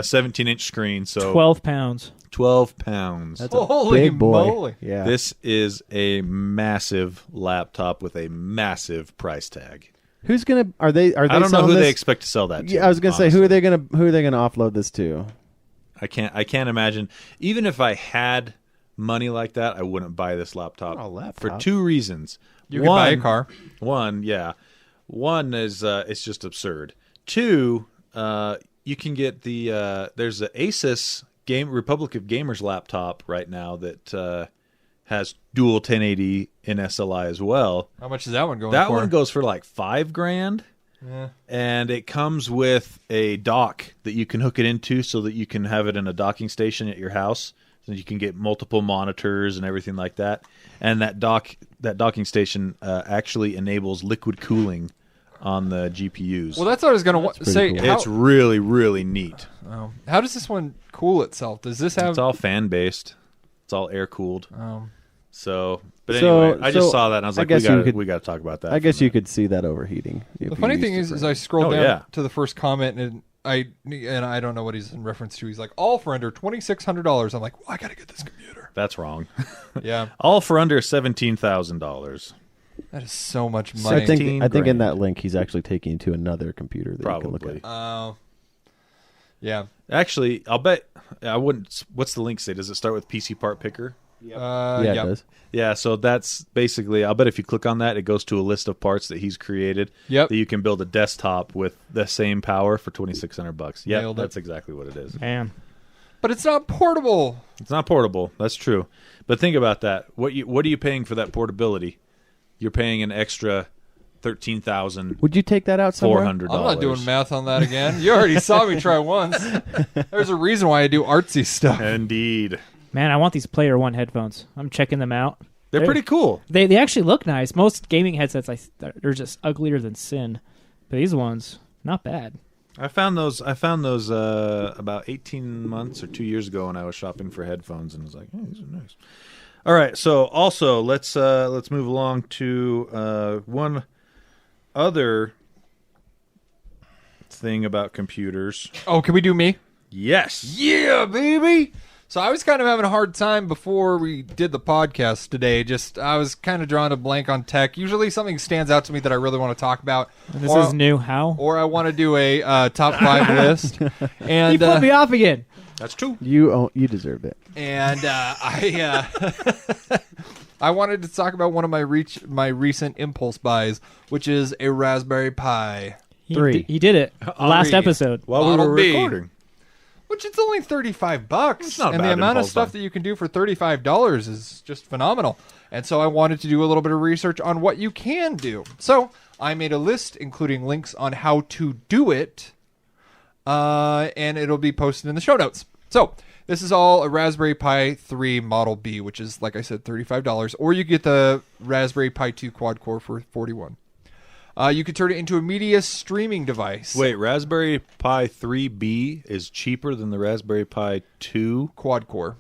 17-inch screen, so 12 pounds. 12 pounds. That's a Holy big boy. moly. Yeah, This is a massive laptop with a massive price tag. who's gonna are they I don't know selling who this? they expect to sell that to. Yeah, I was gonna say honestly. who are they gonna offload this to? I can't imagine. Even if I had money like that, I wouldn't buy this laptop. Oh, laptop. For 2 reasons. You could buy a car. One is it's just absurd. 2, you can get the there's an Asus Republic of Gamers laptop right now that has dual 1080 in SLI as well. How much is that one going That for? one goes for like $5,000. Yeah. And it comes with a dock that you can hook it into so that you can have it in a docking station at your house. So you can get multiple monitors and everything like that. And that docking station actually enables liquid cooling on the GPUs. Well, that's what I was going to say. cool. How, It's really, really neat. how does this one cool itself? Does this have... It's all fan based. It's all air cooled. So, but So- anyway, I just so saw that and I was I like, guess you could- we got to talk about that. I guess for a you minute. could see that overheating. The funny thing is I scrolled Oh, down yeah. to the first comment and I don't know what he's in reference to. He's like, all for under $2,600. I'm like, well, I got to get this computer. That's wrong. Yeah, All for under $17,000. that is so much money. I think 16 in grand. that link he's actually taking you to another computer that you can look Probably. at. Yeah. Actually, I'll bet I wouldn't. What's the link say? Does it start with PC Part Picker? Yeah, Yep. it does. Yeah, so that's basically. I'll bet if you click on that, it goes to a list of parts that he's created. Yep. That you can build a desktop with the same power for $2,600. Yeah, Nailed it. that's exactly what it is. Man. But it's not portable. It's not portable. That's true. But think about that. What are you paying for that portability? You're paying an extra $13,400. Would you take that out somewhere? I'm not doing math on that again. You already saw me try once. There's a reason why I do artsy stuff. Indeed, Man, I want these Player One headphones. I'm checking them out. they're pretty cool. They actually look nice. Most gaming headsets, they're just uglier than sin. But these ones, not bad. I found those about 18 months or 2 years ago when I was shopping for headphones, and I was like, "Hey, these are nice." All right, so also let's move along to one other thing about computers. Oh, can we do me? Yes. Yeah, baby. So I was kind of having a hard time before we did the podcast today. I was kind of drawing a blank on tech. Usually something stands out to me that I really want to talk about. And this is new. How? Or I want to do a top 5 list. And You put me off again. That's true. You deserve it. And I wanted to talk about one of my recent impulse buys, which is a Raspberry Pi, He did it last episode. While we Model were B. recording. which it's only $35. It's not and the bad amount of impulse stuff buy. that you can do for $35 is just phenomenal. And so I wanted to do a little bit of research on what you can do. So I made a list including links on how to do it, and it'll be posted in the show notes. So this is all a Raspberry Pi 3 Model B, which is, like I said, $35. Or you get the Raspberry Pi 2 quad core for $41. You could turn it into a media streaming device. Wait, Raspberry Pi 3B is cheaper than the Raspberry Pi 2? Quad core.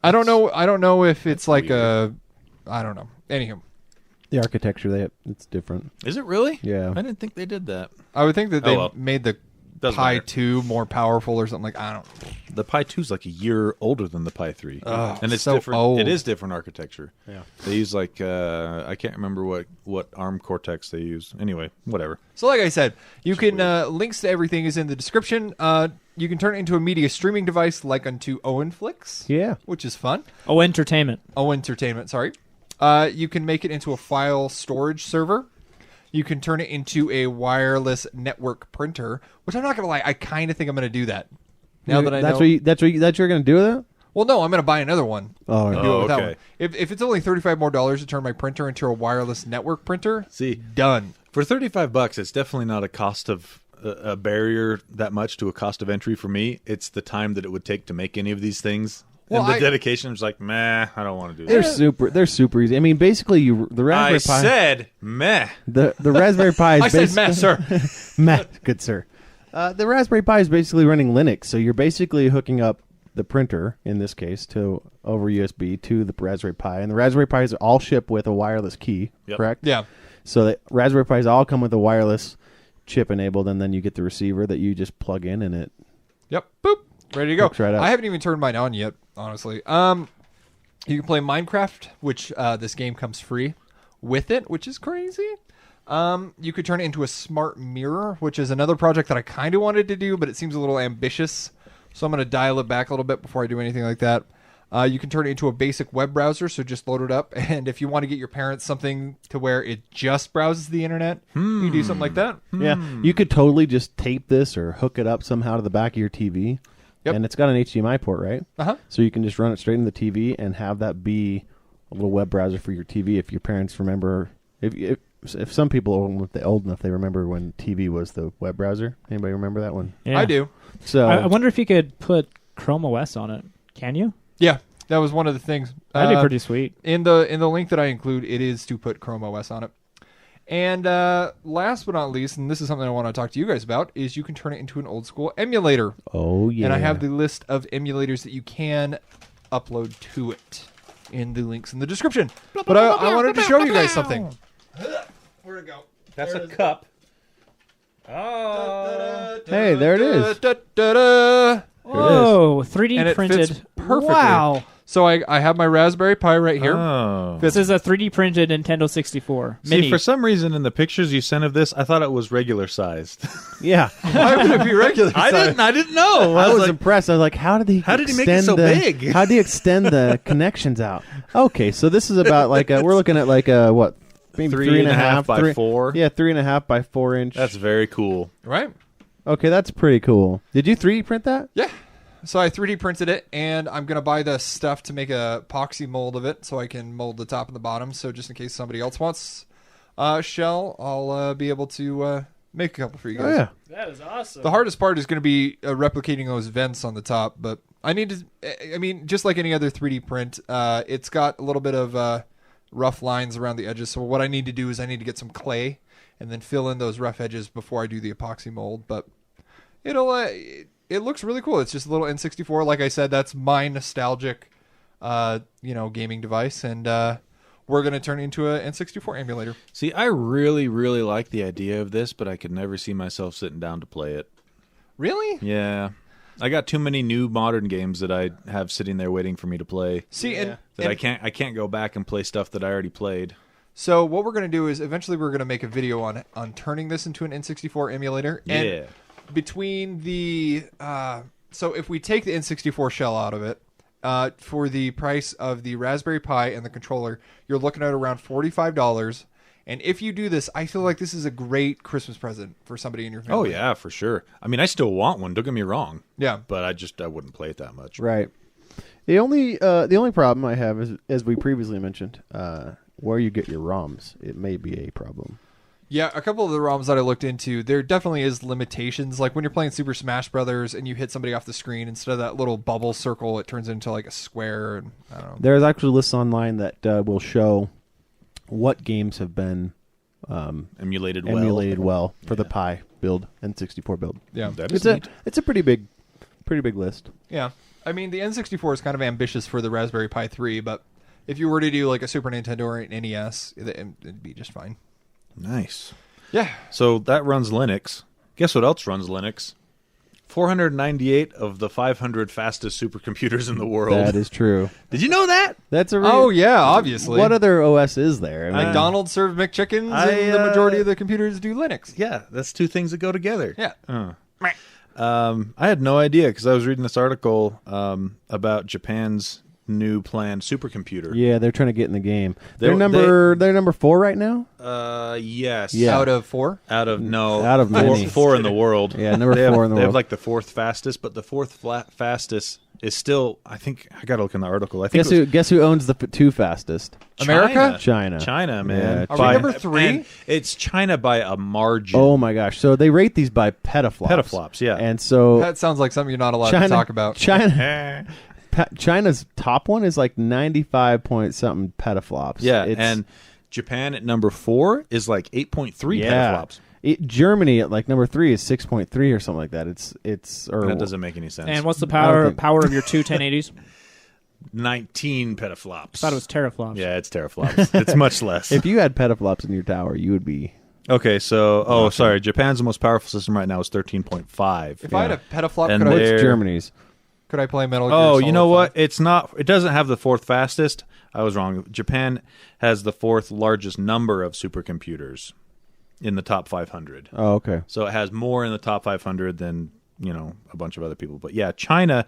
I don't know if it's like a... I don't know. Anywho. The architecture, it's different. Is it really? Yeah. I didn't think they did that. I would think that they Oh, well. made the Doesn't Pi matter. 2 more powerful or something like... I don't... The Pi 2 is like a year older than the Pi 3. Oh, and it's so different. old. It is different architecture. Yeah. They use like I can't remember what ARM Cortex they use. Anyway, whatever. So like I said, you can links to everything is in the description. You can turn it into a media streaming device like unto Owen Flicks. Yeah. Which is fun. Oh, entertainment. Entertainment, sorry. You can make it into a file storage server. You can turn it into a wireless network printer, which I'm not going to lie, I kind of think I'm going to do that. Now that I know. That's what you're going to do with it? Well, no, I'm going to buy another one. Oh, and yeah. do it with that okay. one. If it's only $35 more to turn my printer into a wireless network printer, See, done. for $35, it's definitely not a cost of a barrier that much to a cost of entry for me. It's the time that it would take to make any of these things. Well, and the I- dedication is like, meh, I don't want to do They're that. They're super easy. I mean, basically, the Raspberry I Pi. said meh. The Raspberry Pi is I said, "Meh, sir." Matt, good sir. The Raspberry Pi is basically running Linux, so you're basically hooking up the printer, in this case, over USB to the Raspberry Pi, and the Raspberry Pis all ship with a wireless key, Yep. correct? Yeah. So the Raspberry Pis all come with a wireless chip enabled, and then you get the receiver that you just plug in, and it. Yep. Boop. Ready to go. Hooks right up. I haven't even turned mine on yet, honestly. You can play Minecraft, which this game comes free with it, which is crazy. You could turn it into a smart mirror, which is another project that I kind of wanted to do, but it seems a little ambitious. So I'm going to dial it back a little bit before I do anything like that. You can turn it into a basic web browser, so just load it up. And if you want to get your parents something to where it just browses the internet, you can do something like that. Yeah, you could totally just tape this or hook it up somehow to the back of your TV. Yep. And it's got an HDMI port, right? Uh-huh. So you can just run it straight into the TV and have that be a little web browser for your TV. If your parents remember, if some people are old enough, they remember when TV was the web browser. Anybody remember that one? Yeah. I do. So I wonder if you could put Chrome OS on it. Can you? Yeah, that was one of the things. That'd be pretty sweet. In the link that I include, it is to put Chrome OS on it. And last but not least, and this is something I want to talk to you guys about, is you can turn it into an old school emulator. oh yeah, And I have the list of emulators that you can upload to it. in the links in the description. But I wanted to show you guys something. Where'd it go? That's a cup. Oh. Hey, there it is. Whoa, 3D And it printed. fits perfectly. Wow. So I have my Raspberry Pi right here. Oh. This is a 3D printed Nintendo 64. See, Mini. for some reason in the pictures you sent of this, I thought it was regular sized. Yeah. Why would it be regular? I didn't know. I was like, impressed. I was like, how did he make it so big? How did he extend the connections out? Okay, so this is about like we're looking at like what? Maybe 3.5 by 4. Yeah, 3.5 by 4 inch. That's very cool. Right? Okay, that's pretty cool. Did you 3D print that? Yeah. So I 3D printed it, and I'm going to buy the stuff to make a epoxy mold of it so I can mold the top and the bottom. So just in case somebody else wants a shell, I'll be able to make a couple for you guys. Oh, yeah. That is awesome. The hardest part is going to be replicating those vents on the top, but I need to, I mean, just like any other 3D print, it's got a little bit of rough lines around the edges. So what I need to do is I need to get some clay and then fill in those rough edges before I do the epoxy mold. But it looks really cool. It's just a little N64. Like I said, that's my nostalgic, gaming device, and we're going to turn it into an N64 emulator. See, I really, really like the idea of this, but I could never see myself sitting down to play it. Really? Yeah. I got too many new modern games that I have sitting there waiting for me to play. See, Yeah. That I can't go back and play stuff that I already played. So what we're going to do is eventually we're going to make a video on turning this into an N64 emulator. And Yeah. between the so if we take the N64 shell out of it, for the price of the Raspberry Pi and the controller, you're looking at around $45. And if you do this, I feel like this is a great Christmas present for somebody in your family. Oh yeah, for sure. I mean, I still want one. Don't get me wrong. Yeah. But I wouldn't play it that much. Right. The only problem I have is, as we previously mentioned, where you get your ROMs. It may be a problem. Yeah, a couple of the ROMs that I looked into, there definitely is limitations. Like when you're playing Super Smash Brothers and you hit somebody off the screen, instead of that little bubble circle, it turns into like a square. And I don't know. There's actually lists online that will show what games have been Emulated well for the Pi build and 64 build. Yeah, That is It's neat. a pretty big list. yeah. I mean, the N64 is kind of ambitious for the Raspberry Pi 3, but if you were to do like a Super Nintendo or an NES, it'd be just fine. Nice. Yeah. So that runs Linux. Guess what else runs Linux? 498 of the 500 fastest supercomputers in the world. That is true. Did you know that? That's a Oh yeah, obviously. What other OS is there? I mean, McDonald's serve McChickens, and the majority of the computers do Linux. Yeah, that's two things that go together. Yeah. I had no idea because I was reading this article about Japan's new planned supercomputer. yeah, they're trying to get in the game. They're- They're number 4 right now. Yes. Yeah. Out of 4? Out of many. four in the world. Yeah, number They have- 4 in the They have world. like the fourth fastest, but the fourth fastest is still. I think I got to look in the article. I think Guess who owns the 2 fastest? America? China, man. Yeah, Are we number 3? and it's China by a margin. Oh my gosh! So they rate these by petaflops. Petaflops, yeah. And so That sounds like something you're not allowed China, to talk about. China's top one is like 95 point something petaflops. Yeah, It's- and Japan at number 4 is like 8.3 petaflops. Germany at like number 3 is 6.3 or something like that. That doesn't make any sense. And what's the I don't power think- of your two 1080s? 19 petaflops. I thought it was teraflops. Yeah, it's teraflops. It's much less. If you had petaflops in your tower, you would be. Okay, so sorry, Japan's most powerful system right now is 13.5. If I had a petaflop, And could What's they're- Germany's? I play Metal Gear Oh, Solid you know 5? what? It's not. It doesn't have the fourth fastest. I was wrong. Japan has the fourth largest number of supercomputers in the top 500. Oh, okay. So it has more in the top 500 than a bunch of other people. But yeah, China's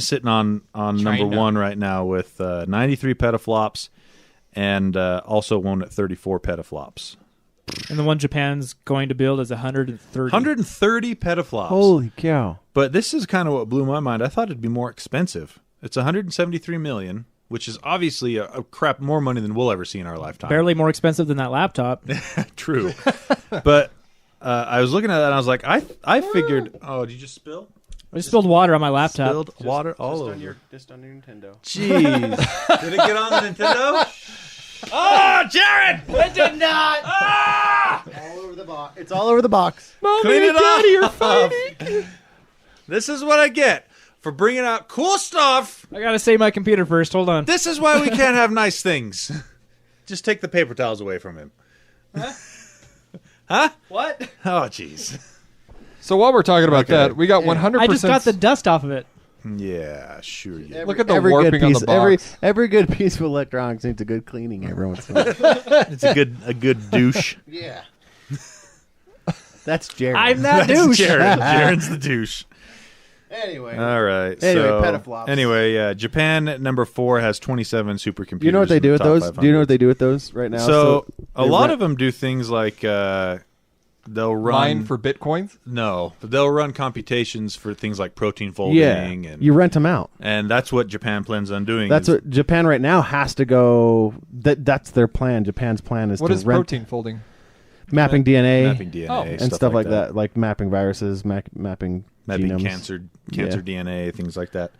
sitting on number 1 right now with 93 petaflops, and also one at 34 petaflops. And the one Japan's going to build is 130. 130 petaflops. Holy cow! But this is kind of what blew my mind. I thought it'd be more expensive. It's 173 million, which is obviously a crap more money than we'll ever see in our lifetime. Barely more expensive than that laptop. True. But I was looking at that and I was like, I figured. Oh, did you just spill? I just spilled water on my laptop. Spilled water all over. Just on your Nintendo. Jeez. Did it get on the Nintendo? Oh, Jared! It did not! All over the box. It's all over the box. Mommy Clean and it Daddy off. are fighting. This is what I get for bringing out cool stuff. I gotta save my computer first. Hold on. This is why we can't have nice things. Just take the paper towels away from him. Huh? What? Oh, jeez. So while we're talking about Okay. that, we got 100%. I just got the dust off of it. Yeah, sure. Yeah. Look at the Every warping good on piece, the box. every good piece of electronics needs a good cleaning every once in a while. It's a good douche. Yeah. That's Jared. I'm that That's douche. Jared. Jared's the douche. Anyway. All right. Anyway, so, petaflops. Anyway, yeah. Japan at number 4 has 27 supercomputers. You know what they in do the with top those? 500. Do you know what they do with those right now? So a they lot rent- of them do things like they'll run Mine for bitcoins. no, but they'll run computations for things like protein folding, Yeah, and you rent them out. that's what Japan plans on doing. That's is- what Japan right now has to go. That's their plan. Japan's plan is What to is rent protein folding? mapping DNA, mapping DNA Oh. and stuff like that, like mapping viruses, mapping genomes. cancer Yeah. DNA, things like that.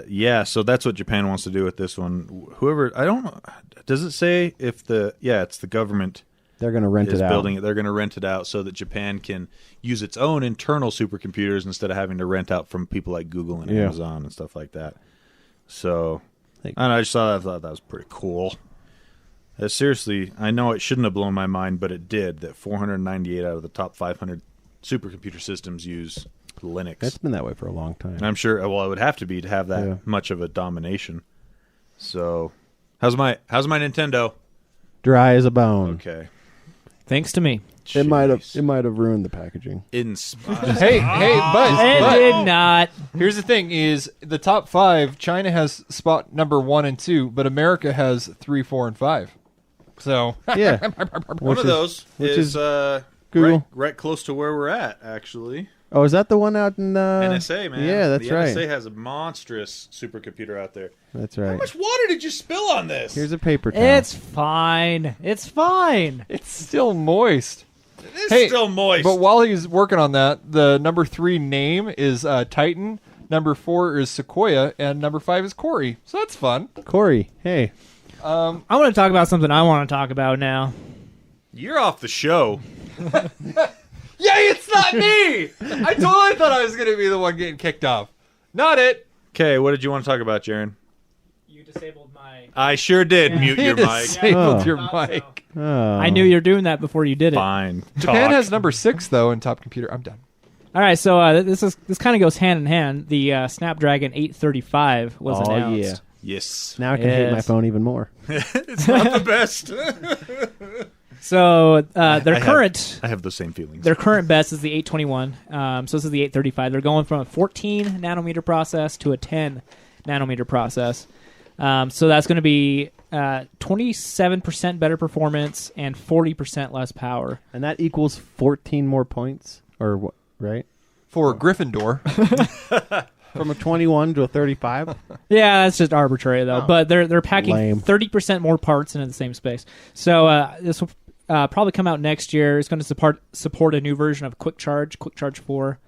Yeah, so that's what Japan wants to do with this one. Whoever, I don't know, does it say if it's the government They're going to rent is it out. building it. They're going to rent it out so that Japan can use its own internal supercomputers instead of having to rent out from people like Google and Yeah. Amazon and stuff like that. So, Like- I don't know, I just thought that was pretty cool. Seriously, I know it shouldn't have blown my mind, but it did. That 498 out of the top 500 supercomputer systems use Linux. It's been that way for a long time. And I'm sure, well, it would have to be to have that Yeah. much of a domination. So, how's my Nintendo? Dry as a bone. Okay. Thanks to me. It might Jeez. have ruined the packaging. Inspired. Hey, It but did not. here's the thing: is the top 5? China has spot number 1 and 2, but America has 3, 4, and 5. So Yeah, One of those which is Google. right close to where we're at, actually. Oh, is that the one out in NSA, man. Yeah, that's the right. NSA has a monstrous supercomputer out there. That's How right. much water did you spill on this? Here's a paper towel. It's fine. It's fine. it's still moist. It's Hey, still moist. But while he's working on that, the number 3 name is Titan, number 4 is Sequoia, and number 5 is Corey. So that's fun. Corey. Hey, I want to talk about something I want to talk about now. You're off the show. Yay, it's not me! I totally thought I was going to be the one getting kicked off. Not it. Okay, what did you want to talk about, Jaron? You disabled my... I sure did mute your You mic. disabled Oh. your Thought so. mic. oh. I knew you were doing that before you did it. Fine. Japan Talk. has number 6, though, in top computer. I'm done. All right, so this kind of goes hand in hand. The Snapdragon 835 was Oh, announced. yeah. Yes. Now I can hate my Yes. phone even more. It's not the best. So I their have- current I have the same feelings. their current best is the 821. So this is the 835. They're going from a 14 nanometer process to a 10 nanometer process. So that's going to be 27% better performance and 40% less power. And that equals 14 more points, or what? Right? For Gryffindor. From a 21 to a 35. Yeah, that's just arbitrary though. But they're packing Lame. 30% more parts into the same space. So this will probably come out next year. It's going to support a new version of Quick Charge 4.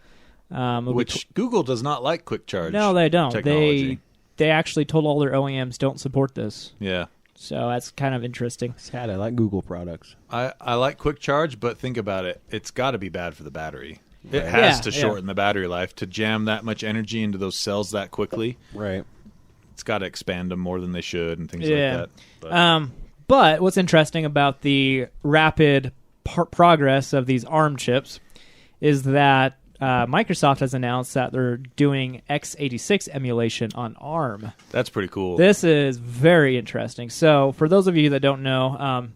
It'll be Which Google does not like quick charge. no, they don't. technology. They actually told all their OEMs don't support this. Yeah. So that's kind of interesting. Sad. I like Google products. I like quick charge, but think about it. It's got to be bad for the battery. It has Yeah, to yeah. shorten the battery life. To jam that much energy into those cells that quickly, Right. it's got to expand them more than they should and things Yeah. like that. But what's interesting about the rapid progress of these ARM chips is that Microsoft has announced that they're doing x86 emulation on ARM. That's pretty cool. This is very interesting. So, for those of you that don't know,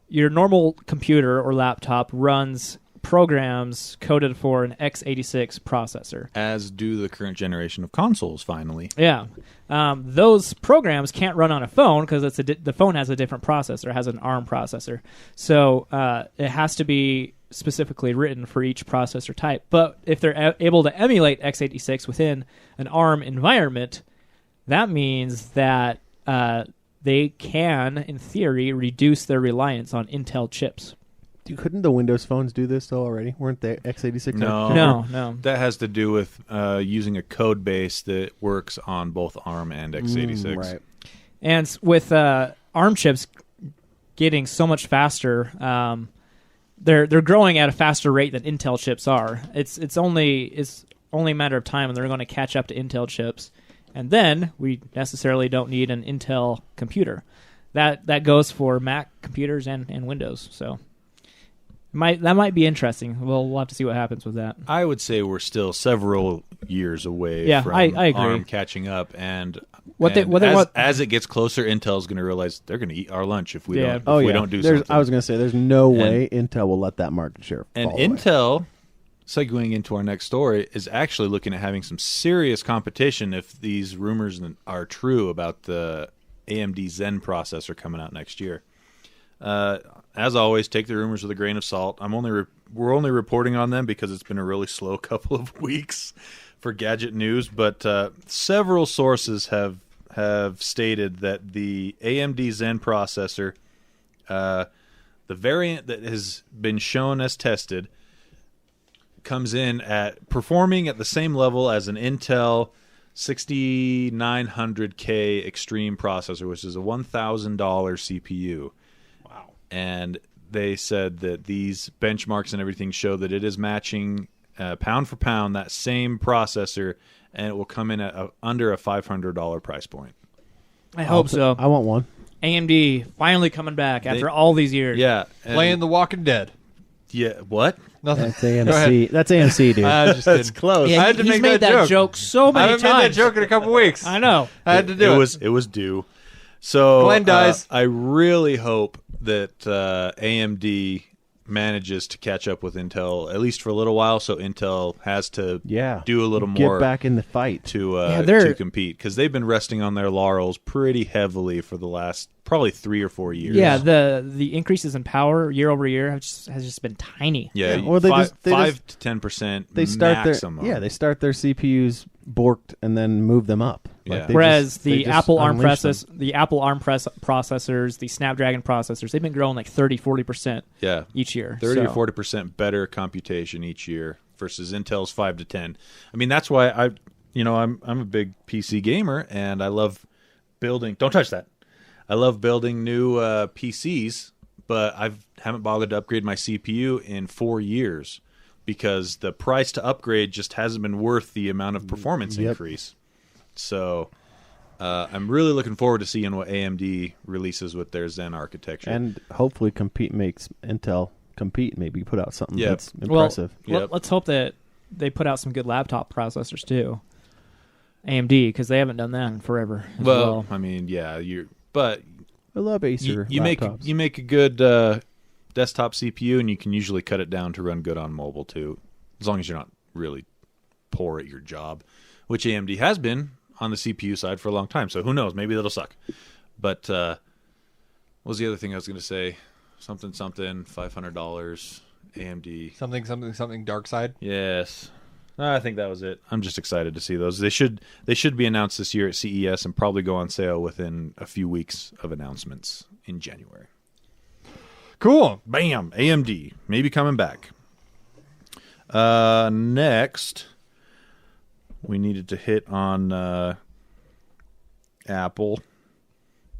your normal computer or laptop runs programs coded for an x86 processor. As do the current generation of consoles, finally. Yeah. Those programs can't run on a phone because the phone has a different processor. It has an ARM processor. So it has to be specifically written for each processor type. But if they're able to emulate x86 within an ARM environment, that means that they can, in theory, reduce their reliance on Intel chips. Couldn't the Windows phones do this though already? Weren't they x86? No. No. That has to do with using a code base that works on both ARM and x86. Right. And with ARM chips getting so much faster, they're growing at a faster rate than Intel chips are. It's only a matter of time when they're going to catch up to Intel chips. And then we necessarily don't need an Intel computer. That goes for Mac computers and Windows. So that might be interesting. We'll have to see what happens with that. I would say we're still several years away from I agree. ARM catching up. And as it gets closer, Intel's going to realize they're going to eat our lunch if we don't do something. I was going to say, there's no way Intel will let that market share fall away. Intel, segueing into our next story, is actually looking at having some serious competition if these rumors are true about the AMD Zen processor coming out next year. As always, take the rumors with a grain of salt. We're only reporting on them because it's been a really slow couple of weeks for Gadget news, but several sources have stated that the AMD Zen processor, the variant that has been shown as tested, comes in at performing at the same level as an Intel 6900K Extreme processor, which is a $1,000 CPU. Wow. And they said that these benchmarks and everything show that it is matching pound for pound that same processor, and it will come in at under a $500 price point. I hope so. I want one. AMD finally coming back after all these years. Yeah. Playing The Walking Dead. Yeah, what? Nothing. That's AMC. That's AMC, dude. That's close. Yeah, I had to he's make made that joke so many I haven't times. made that joke in a couple weeks. I know. I had to do it. It was due. So Glenn dies. I really hope that AMD manages to catch up with Intel at least for a little while, so Intel has to do a little more, get back in the fight to compete, because they've been resting on their laurels pretty heavily for the last probably 3 or 4 years. Yeah, the increases in power year over year has just been tiny. Yeah, or they 5 just to 10%. They start maximum. they start their CPUs borked and then move them up. Yeah. Whereas they the just Apple ARM unleash them. processors, the Snapdragon processors, they've been growing like 30-40% each year. 30 or 40% better computation each year versus Intel's 5 to 10. I mean, that's why I'm a big PC gamer, and I love building. Don't touch that. I love building new PCs, but I haven't bothered to upgrade my CPU in 4 years because the price to upgrade just hasn't been worth the amount of performance increase. So I'm really looking forward to seeing what AMD releases with their Zen architecture. And hopefully makes Intel compete, maybe put out something that's impressive. Well, let's hope that they put out some good laptop processors too. AMD, because they haven't done that in forever. Well, I mean, I love Acer laptops. You make a good desktop CPU, and you can usually cut it down to run good on mobile too, as long as you're not really poor at your job, which AMD has been on the CPU side for a long time. So who knows? Maybe that'll suck. But what was the other thing I was going to say? Something, $500 AMD. Something dark side. Yes. I think that was it. I'm just excited to see those. They should be announced this year at CES and probably go on sale within a few weeks of announcements in January. Cool. Bam. AMD. Maybe coming back. Next, we needed to hit on Apple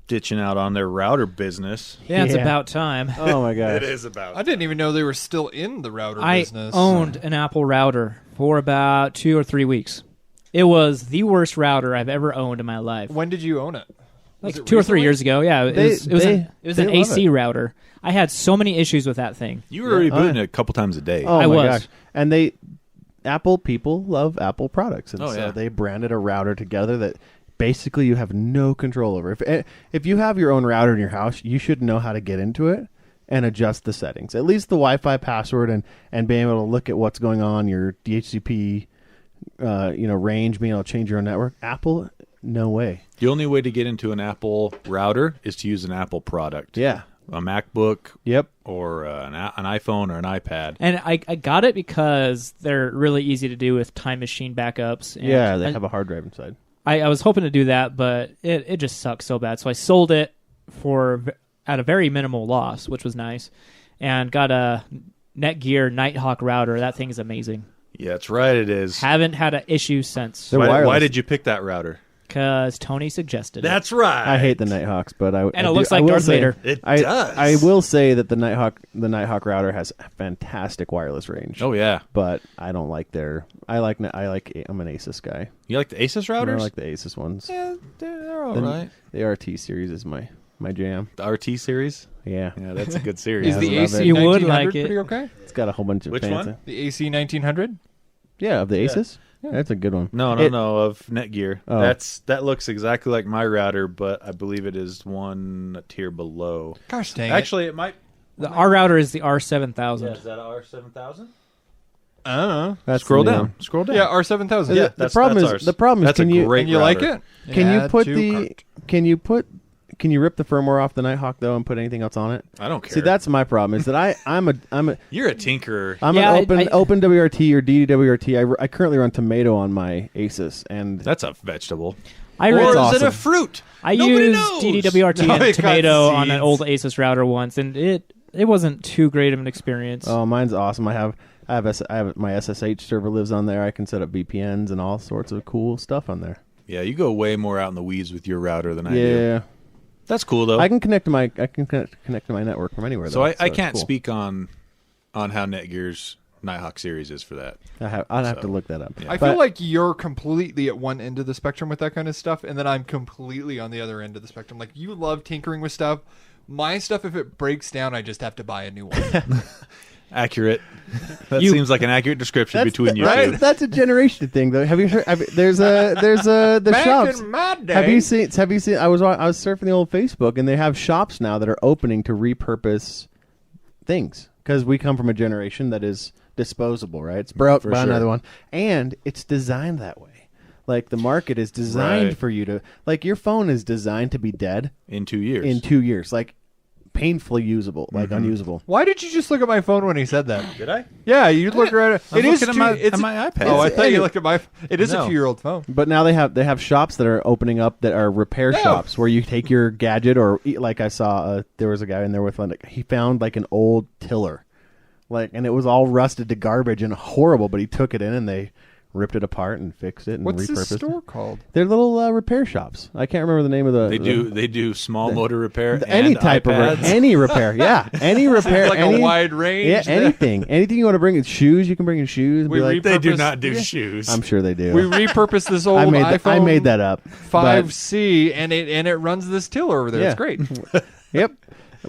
ditching out on their router business. Yeah, it's about time. Oh my gosh. It is about time. I didn't even know they were still in the router business. I owned an Apple router for about 2 or 3 weeks. It was the worst router I've ever owned in my life. When did you own it? Like 2 or 3 years ago. Yeah, it was an AC router. I had so many issues with that thing. You were rebooting it a couple times a day. Oh I my was. gosh. And Apple people love Apple products, and so they branded a router together that basically you have no control over. If you have your own router in your house, you should know how to get into it and adjust the settings. At least the Wi-Fi password and being able to look at what's going on, your DHCP range, being able to change your own network. Apple, no way. The only way to get into an Apple router is to use an Apple product. Yeah. A MacBook. Yep. Or an iPhone or an iPad. And I got it because they're really easy to do with Time Machine backups. And they have a hard drive inside. I was hoping to do that, but it just sucks so bad. So I sold it at a very minimal loss, which was nice, and got a Netgear Nighthawk router. That thing is amazing. Yeah, that's right. It is. Haven't had an issue since. Why did you pick that router? because Tony suggested it. That's right. I hate the Nighthawks, but And it looks like Darth Vader. It I, does. I will say that the Nighthawk router has fantastic wireless range. Oh yeah. But I don't like their. I'm an Asus guy. You like the Asus I routers? like the Asus ones. Yeah, they're all right. The RT series is my jam. The RT series. Yeah, Yeah, that's a good series. Is the I love AC it. You would 1900 like it. pretty okay? it's got a whole bunch of Which fancy. one? The AC 1900? Yeah, of the Asus. Yeah. That's a good one. No, of Netgear. Oh. That looks exactly like my router, but I believe it is one tier below. Gosh dang Actually, it might. Our router is the R7000. Is that R7000? I don't know. That's Scroll the new down. one. Scroll down. Yeah, R7000. Yeah, The problem ours. is That's can a you great And you router. like it? can you Add put to the cart. can you rip the firmware off the Nighthawk though and put anything else on it? I don't care. See, that's my problem. Is that I'm You're a tinkerer. an open WRT or DWRT. I currently run Tomato on my Asus, and That's a vegetable. I Or ran- is awesome. it a fruit? I Nobody used knows. DDWRT No, and it got Tomato on an seeds. old Asus router once, and it wasn't too great of an experience. oh, mine's awesome. I have my SSH server lives on there. I can set up VPNs and all sorts of cool stuff on there. Yeah, you go way more out in the weeds with your router than I do. Yeah, That's cool though. I can connect to my connect to my network from anywhere. so though, I it's can't cool. speak on how Netgear's Nighthawk series is for that. I'll have So, to look that up. I feel like you're completely at one end of the spectrum with that kind of stuff, and then I'm completely on the other end of the spectrum. Like, you love tinkering with stuff. My stuff, if it breaks down, I just have to buy a new one. Accurate. That seems like an accurate description between you two. That's a generation thing, though. Have you heard? There's the Back shops. in my day, Have you seen? I was surfing the old Facebook, and they have shops now that are opening to repurpose things because we come from a generation that is disposable, right? It's broke, For buy sure. another one, and it's designed that way. Like the market is designed Right. for you to like your phone is designed to be dead In 2 years. in 2 years, like painfully usable, like unusable. Why did you just look at my phone when he said that? Did I? Yeah, you look right at I was it. Is looking at it's my iPad. Oh, I It's- thought you looked at my. It is No. a 2-year-old phone. But now they have shops that are opening up that are repair Yeah. shops where you take your gadget or like I saw there was a guy in there with like he found like an old tiller, like and it was all rusted to garbage and horrible, but he took it in and they ripped it apart and fixed it and What's repurposed this store it. called? They're little repair shops. I can't remember the name of the. They do small motor repair any and type iPads. of any repair. Yeah, any repair. Like any, a wide range. Yeah, anything you want to bring in shoes. You can bring in shoes. And We be like, They do Repurpose- not do Yeah. shoes. I'm sure they do. We repurposed this old I iPhone. made that up. 5C, and it runs this tiller over there. Yeah. It's great. Yep.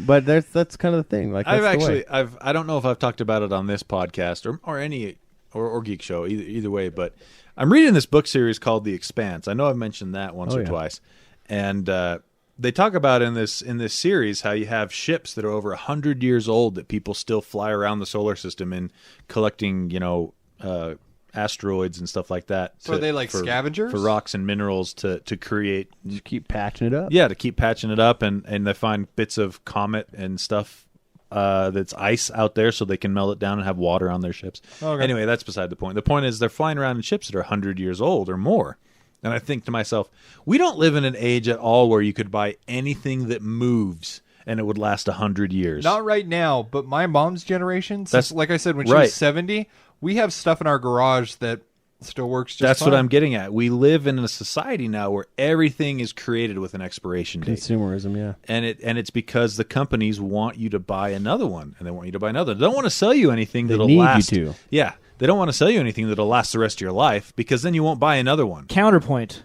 But that's kind of the thing. Like that's the way. I don't know if I've talked about it on this podcast or any or Geek Show either way, but I'm reading this book series called The Expanse. I know I've mentioned that once Oh, or yeah. twice, and they talk about in this series how you have ships that are over 100 years old that people still fly around the solar system in collecting, asteroids and stuff like that. So are they like scavengers? for rocks and minerals to create. Just keep patching it up. Yeah, to keep patching it up, and they find bits of comet and stuff that's ice out there so they can melt it down and have water on their ships. Okay. Anyway, that's beside the point. The point is they're flying around in ships that are 100 years old or more. And I think to myself, we don't live in an age at all where you could buy anything that moves and it would last 100 years. Not right now, but my mom's generation, That's- like I said, when she right. was 70, we have stuff in our garage that still works just That's fine. what I'm getting at. We live in a society now where everything is created with an expiration date. Consumerism, yeah. And it's because the companies want you to buy another one, and they want you to buy another. They don't want to sell you anything that'll need you last. to. Yeah, they don't want to sell you anything that'll last the rest of your life because then you won't buy another one. Counterpoint.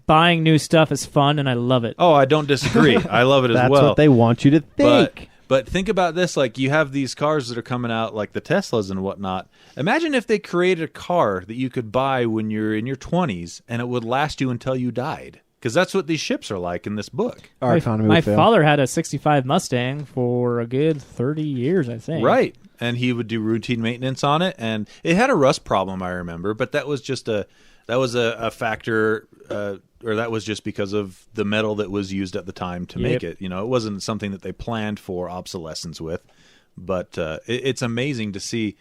Buying new stuff is fun, and I love it. Oh, I don't disagree. I love it as That's well. what they want you to think. But think about this: like you have these cars that are coming out, like the Teslas and whatnot. Imagine if they created a car that you could buy when you're in your 20s, and it would last you until you died. Because that's what these ships are like in this book. Our economy My would fail. father had a 65 Mustang for a good 30 years, I think. Right. And he would do routine maintenance on it, and it had a rust problem, I remember, but that was just a factor, or that was just because of the metal that was used at the time to make it. You know, it wasn't something that they planned for obsolescence with, but it's amazing to see.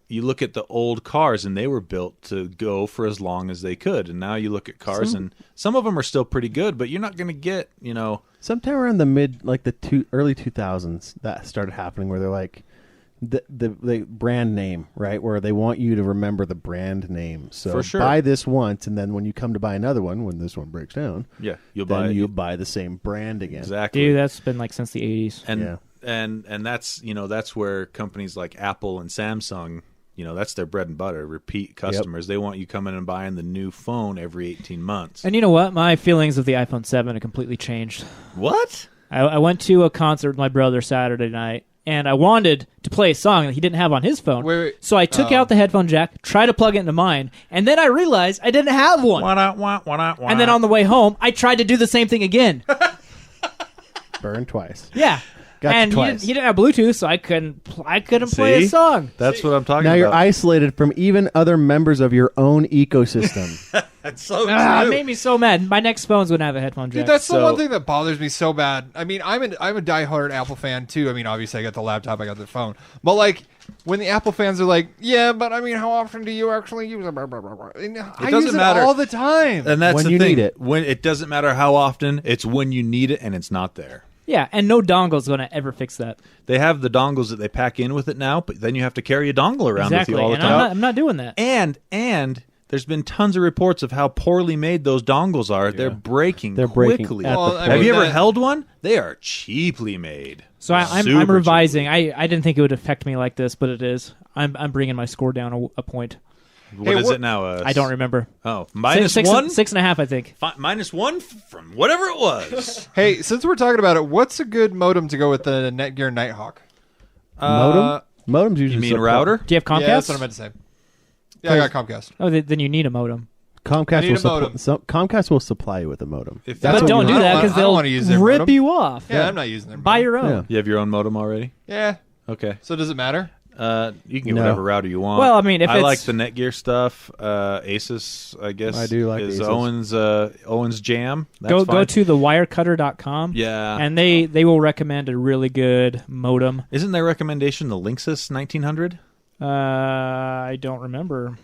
You look at the old cars, and they were built to go for as long as they could, and now you look at cars, and some of them are still pretty good, but you're not going to get, Sometime around the early 2000s, that started happening where they're like, the brand name, right? Where they want you to remember the brand name. So For sure. buy this once, and then when you come to buy another one, when this one breaks down, you'll buy the same brand again. Exactly. Dude, that's been like since the 80s. And that's that's where companies like Apple and Samsung, that's their bread and butter. Repeat customers. Yep. They want you coming and buying the new phone every 18 months. And you know what? My feelings of the iPhone 7 have completely changed. What? I went to a concert with my brother Saturday night, and I wanted to play a song that he didn't have on his phone. Wait. So I took out the headphone jack, tried to plug it into mine, and then I realized I didn't have one. And then on the way home, I tried to do the same thing again. Burn twice. Yeah. And he didn't have Bluetooth, so I couldn't play a song. That's what I'm talking now about. Now you're isolated from even other members of your own ecosystem. That's so true. It made me so mad. My next phone's wouldn't have a headphone jack. Dude, that's the one thing that bothers me so bad. I mean, I'm a diehard Apple fan too. I mean, obviously I got the laptop, I got the phone. But like when the Apple fans are like, yeah, but I mean, how often do you actually use it? I use it all the time. And that's when the you thing. Need it. When it doesn't matter how often, it's when you need it and it's not there. Yeah, and no dongle's going to ever fix that. They have the dongles that they pack in with it now, but then you have to carry a dongle around with you all the and time. I'm not doing that. And there's been tons of reports of how poorly made those dongles are. Yeah. They're breaking quickly. Have you ever held one? They are cheaply made. So I'm revising. I didn't think it would affect me like this, but it is. I'm bringing my score down a point. What is it now? I don't remember. Oh, minus six, one? 6.5, I think. Minus one from whatever it was. Hey, since we're talking about it, what's a good modem to go with the Netgear Nighthawk? Modem? Modem's usually... You mean router? Do you have Comcast? Yeah, that's what I meant to say. Yeah, I got Comcast. Oh, then you need a modem. Comcast will supply you with a modem. But don't do that because they'll rip you off. Yeah, I'm not using their modem. Buy your own. Yeah. You have your own modem already? Yeah. Okay. So does it matter? You can get whatever router you want. Well, I mean, if I like the Netgear stuff. Asus, I guess, I do like is Asus. Owen's jam. That's go to thewirecutter.com. Yeah, and they will recommend a really good modem. Isn't their recommendation the Linksys 1900? I don't remember.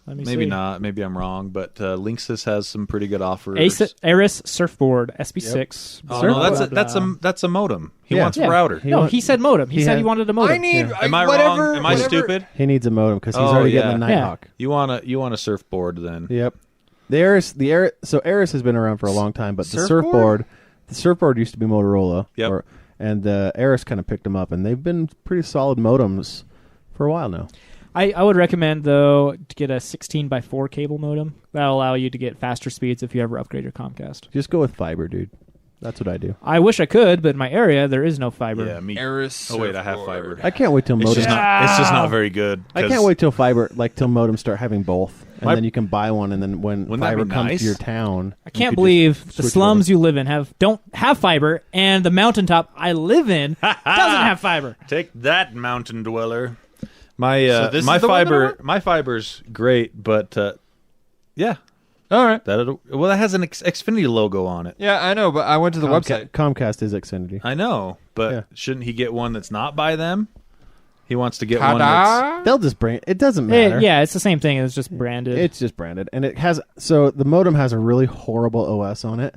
Maybe not. Maybe I'm wrong. But Linksys has some pretty good offers. Aris Surfboard SB6. Yep. No, that's a modem. He wants a router. He said modem. He said he wanted a modem. I need. Am I wrong? Am I stupid? He needs a modem because he's already getting a Nighthawk. You want a surfboard then? Yep. So Aris has been around for a long time, but the surfboard used to be Motorola. Yep. And Aris kind of picked them up, and they've been pretty solid modems for a while now. I would recommend, though, to get a 16x4 cable modem. That'll allow you to get faster speeds if you ever upgrade your Comcast. Just go with fiber, dude. That's what I do. I wish I could, but in my area, there is no fiber. Yeah, me. Aris. Oh, wait, I have fiber. I can't wait till modems... It's just not very good. I can't wait till till modems start having both. And then you can buy one, and then when fiber comes to your town... I can't believe the slums you live in don't have fiber, and the mountaintop I live in doesn't have fiber. Take that, mountain dweller. My fiber's great, but yeah. All right. That has an Xfinity logo on it. Yeah, I know, but I went to the website. Comcast is Xfinity. I know, but shouldn't he get one that's not by them? He wants to get one that's... They'll just bring it. It doesn't matter. Yeah, it's the same thing. It's just branded. It's just branded. And it has... So the modem has a really horrible OS on it.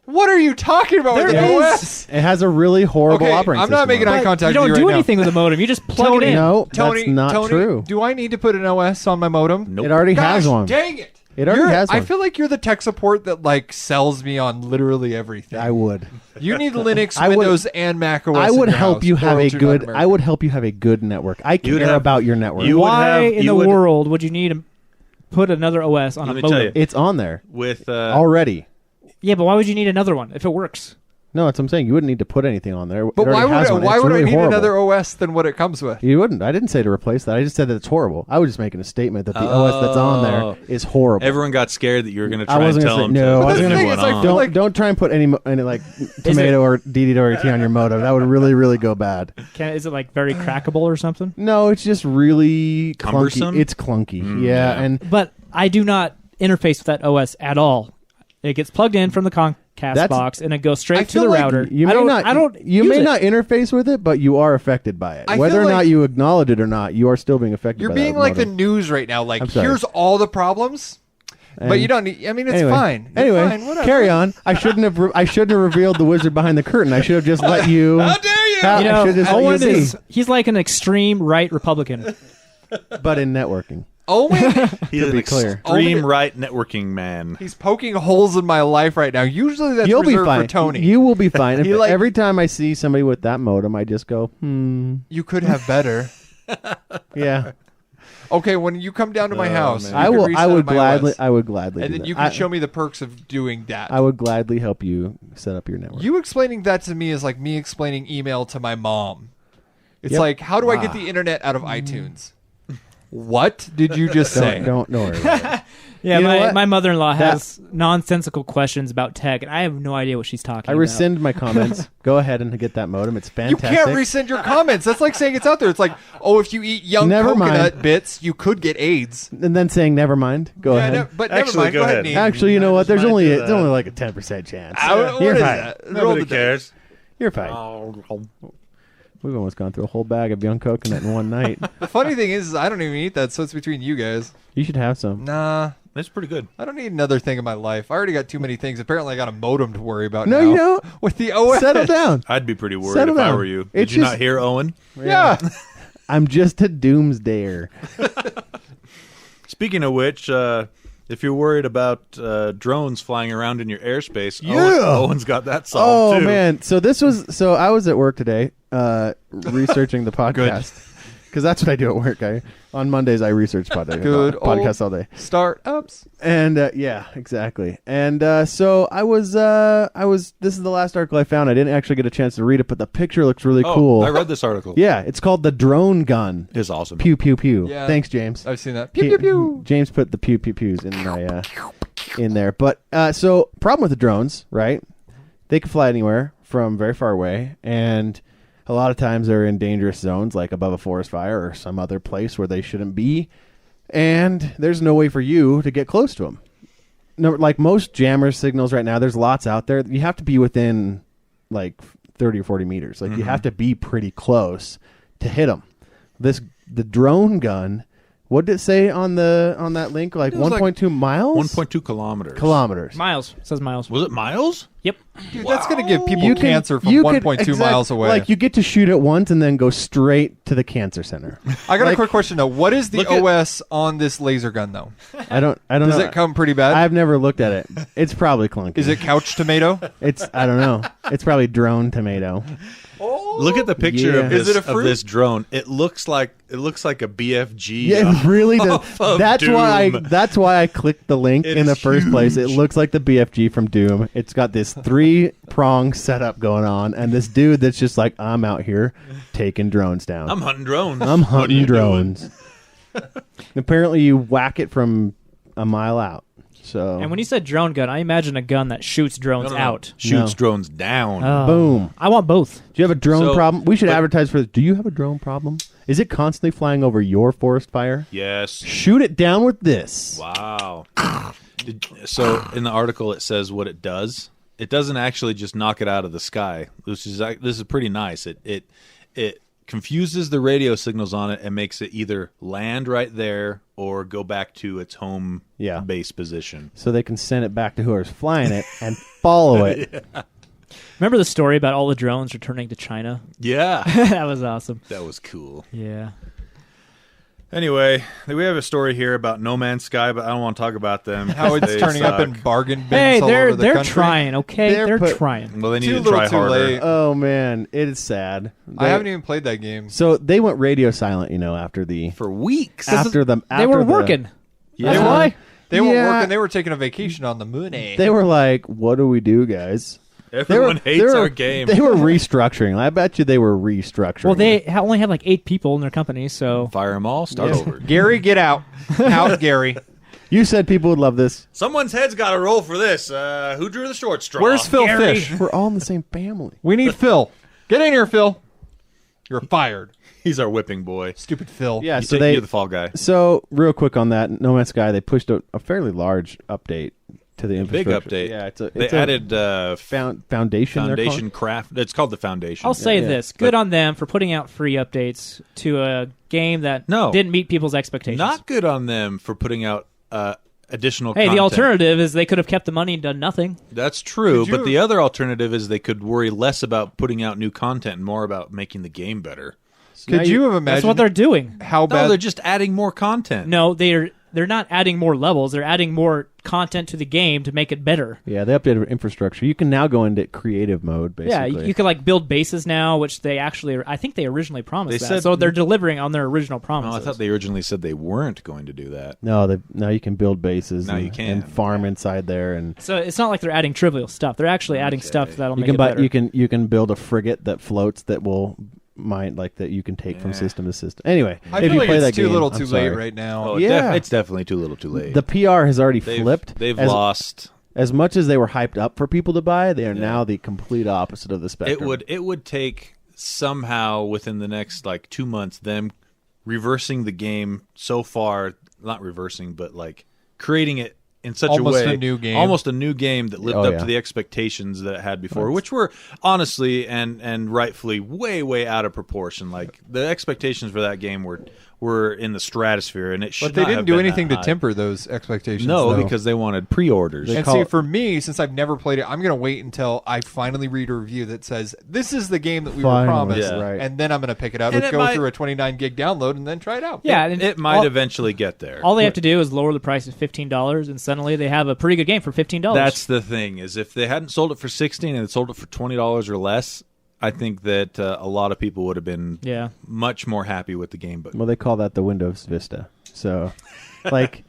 What are you talking about with the OS? It has a really horrible operating system. I'm not making eye contact with you right now. You don't do anything with the modem. You just plug it in. No, that's not true. Do I need to put an OS on my modem? Nope. It already has one. Dang it. It already has one. I feel like you're the tech support that sells me on literally everything. I would. You need Linux, Windows, and Mac OS. I would help you have a good. I would help you have a good network. I care about your network. Why in the world would you need to put another OS on a modem? It's on there with already. Yeah, but why would you need another one if it works? No, that's what I'm saying. You wouldn't need to put anything on there. But why would I need another OS than what it comes with? You wouldn't. I didn't say to replace that. I just said that it's horrible. I was just making a statement that the OS that's on there is horrible. Everyone got scared that you were going to try and tell them. No, I was going to say, don't try and put any tomato or DDWRT on your modem. That would really, really go bad. Is it very crackable or something? No, it's just really cumbersome. Clunky. It's clunky. But I do not interface with that OS at all. It gets plugged in from the Comcast box, and it goes straight to the router. You may not interface with it, but you are affected by it. Whether or not you acknowledge it or not, you are still being affected by it. You're being like the news right now. Here's all the problems, but you don't need... I mean, it's fine. Anyway, carry on. I shouldn't have revealed the wizard behind the curtain. I should have just let you... How dare you! You know, Should just let Owen you is see. he's like an extreme right Republican. But in networking. Owen, He's an be clear. extreme right networking man. he's poking holes in my life right now. Usually that's You'll be reserved fine. for Tony. You will be fine. He like- Every time I see somebody with that modem, I just go, You could have better. yeah. Okay, when you come down to my house, man. you I can will. reset I would my gladly. OS, I would gladly. and do then that. you can show me the perks of doing that. I would gladly help you set up your network. You explaining that to me is like me explaining email to my mom. It's Yep. like, how do I get the internet out of iTunes? What did you just say? don't worry about it. Yeah, You know what? my mother-in-law That- has nonsensical questions about tech, and I have no idea what she's talking I about. rescind my comments. Go ahead and get that modem. It's You fantastic. can't rescind your comments. That's like saying it's out there. It's like, oh, if you eat young Never coconut mind. bits, you could get AIDS. and then saying never mind. Go ahead. But Actually, never mind. go Go ahead. ahead. Nate. Actually, you know what? There's might only do it's that. only like a 10% chance. What You're is fine. that? Roll Nobody the dice. cares. You're fine. We've almost gone through a whole bag of young coconut in one night. The funny thing is I don't even eat that, so it's between you guys. You should have some. Nah, That's pretty good. I don't need another thing in my life. I already got too many things. Apparently, I got a modem to worry about No, now. you don't. With the OS. Settle down. I'd be pretty worried Settle if I down. were you. Did It's you just- not hear Owen? Yeah. I'm just a doomsdayer. Speaking of which, if you're worried about drones flying around in your airspace, Owen's got that solved Oh too. man! So I was at work today, researching the podcast because that's what I do at work. On Mondays I research Good podcasts all old day, Startups. and yeah, exactly. And so I was. This is the last article I found. I didn't actually get a chance to read it, but the picture looks really Oh, cool. I read this article. Yeah, it's called the DroneGun. It's awesome. Pew pew pew. Yeah. Thanks, James. I've seen that. Pew, pew, pew. James put the pew pew pews in my in there. But so problem with the drones, right? They can fly anywhere from very far away, and a lot of times they're in dangerous zones, like above a forest fire or some other place where they shouldn't be. And there's no way for you to get close to them. No, like most jammer signals right now, there's lots out there. You have to be within like 30 or 40 meters. Like you have to be pretty close to hit them. The drone gun. What did it say on that link? Like It was 1.2 miles? 1.2 kilometers. kilometers. Miles. It says miles. Was it miles? Yep. Dude, that's going to give people You can- cancer from you could- 1.2 exact- miles away. Like you get to shoot it once and then go straight to the cancer center. I got a like- quick question, though. What is the Look at- OS on this laser gun, though? I don't Does know. it come pretty bad? I've never looked at it. It's probably clunky. Is it couch tomato? I don't know. It's probably drone tomato. Look at the picture Yeah. of this, Is it a of fruit? this drone. It looks like a BFG. Yeah, it really does. of That's why Doom. I clicked the link It in the is first place. It huge. looks like the BFG from Doom. It's got this 3-prong setup going on, and this dude that's just like, I'm out here taking drones down. I'm hunting drones. I'm What are hunting you drones. Apparently, you whack it from a mile out. So And when you said drone gun, I imagine a gun that shoots drones No. out. Shoots No. drones down. Oh. boom. I want both. Do you have a drone So- problem? We should but- advertise for this. Do you have a drone problem? Is it constantly flying over your forest fire? Yes. Shoot it down with this. Wow. So in the article it says what it does. It doesn't actually just knock it out of the sky. This is pretty nice. It confuses the radio signals on it and makes it either land right there or go back to its home Yeah. base position. So they can send it back to whoever's flying it and follow it. Remember the story about all the drones returning to China? Yeah. That was awesome. That was cool. Yeah. Anyway, we have a story here about No Man's Sky, but I don't want to talk about them. How it's They turning up in suck. bargain bins Hey, all they're over the they're country. trying. Okay, They're they're trying. Well, they need Too to little, try too harder. late. Oh man, it is sad. I haven't even played that game. So they went radio silent, after the For weeks. after the They were after the- working. Yeah. That's why. They weren't Yeah. working. They were taking a vacation on the moon. They were like, "What do we do, guys?" Everyone hates they were, our game. They were restructuring. I bet you they were restructuring. Well, they only had like 8 people in their company, so Fire them all, start Yeah. over. Gary, get out. Out, Gary. You said people would love this. Someone's head's got to roll for this. Who drew the short straw? Where's Phil Gary. Fish? We're all in the same family. We need Phil. Get in here, Phil. You're fired. He's our whipping boy. Stupid Phil. Yeah. You So you're the fall guy. So real quick on that, No Man's Sky, they pushed a fairly large update to the Big infrastructure. update. Yeah, They added foundation. they're Foundation Craft. It's called the Foundation. I'll say yeah. this: good on them for putting out free updates to a game that No. didn't meet people's expectations. Not good on them for putting out additional Hey, content. the alternative is they could have kept the money and done nothing. That's true, Could you- but the other alternative is they could worry less about putting out new content and more about making the game better. Could you have That's imagined what they're doing. how No, bad they're just adding more content. No, they're not adding more levels. They're adding more content to the game to make it better. Yeah, they updated infrastructure. You can now go into creative mode, Yeah, basically. you can like build bases now, which they actually, I think they originally promised They that. said- So they're delivering on their original No, promises. I thought they originally said they weren't going to do that. No, now you can build bases. Now and, you can. and farm inside there, and So it's not like they're adding trivial stuff. They're actually adding stuff that'll you make can it buy. better. You can build a frigate that floats that will mine like that you can take from system to system. Anyway, I if feel you like play it's that too game, little I'm too sorry. late right now. Oh, Yeah. it's definitely too little too late. The PR has already They've- flipped. They've as, lost. as much as they were hyped up for people to buy. They are now the complete opposite of the spectrum. It would take somehow within the next like 2 months them reversing the game so far, not reversing, but like creating it in such Almost a way, a new game. almost a new game that lived Oh, up yeah. to the expectations that it had before, which were honestly and rightfully way out of proportion. Like the expectations for that game were in the stratosphere, and it should. But they not didn't have do been anything that to high. temper those expectations. No, though. because they wanted pre-orders. And call see, it- for me, since I've never played it, I'm going to wait until I finally read a review that says this is the game that we were Finally, promised, yeah. right. and then I'm going to pick it up And and it go might- through a 29 gig download and then try it out. yeah, and It might all, eventually get there. all they have to do is lower the price to $15, and suddenly they have a pretty good game for $15. That's the thing, is if they hadn't sold it for $16 and had sold it for $20 or less, I think that a lot of people would have been much more happy with the game. But Well, they call that the Windows Vista. So, like,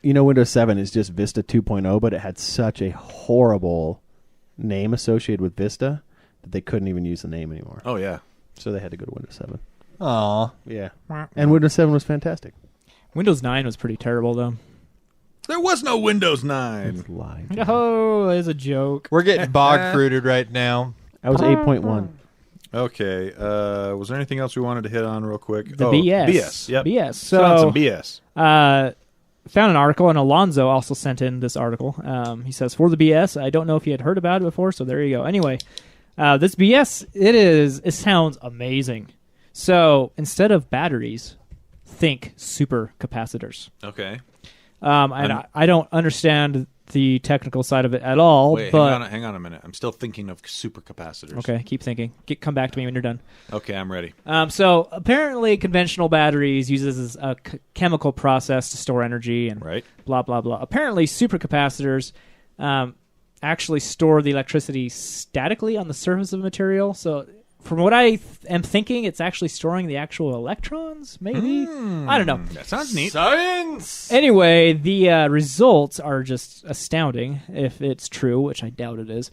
Windows 7 is just Vista 2.0, but it had such a horrible name associated with Vista that they couldn't even use the name anymore. oh yeah, So they had to go to Windows 7. Aw. Yeah. And Windows 7 was fantastic. Windows 9 was pretty terrible, though. there was no Windows 9. It's live. Oh, it's a joke. We're getting bog fruited right now. I was 8.1. Okay, was there anything else we wanted to hit on real quick? The BS. BS. Yep. BS. Hit on So, some BS. found an article, and Alonzo also sent in this article. He says, for the BS, I don't know if he had heard about it before, so there you go. Anyway, this BS, it sounds amazing. So, instead of batteries, think supercapacitors. Okay. And I don't understand the technical side of it at all. Wait, but hang on a minute. I'm still thinking of supercapacitors. okay, keep thinking. Come back to me when you're done. Okay, I'm ready. So apparently, conventional batteries uses a chemical process to store energy and Right. blah blah blah. Apparently, supercapacitors actually store the electricity statically on the surface of a material. So, from what I am thinking, it's actually storing the actual electrons. Maybe I don't know. That sounds neat. Science! Anyway, the results are just astounding if it's true, which I doubt it is.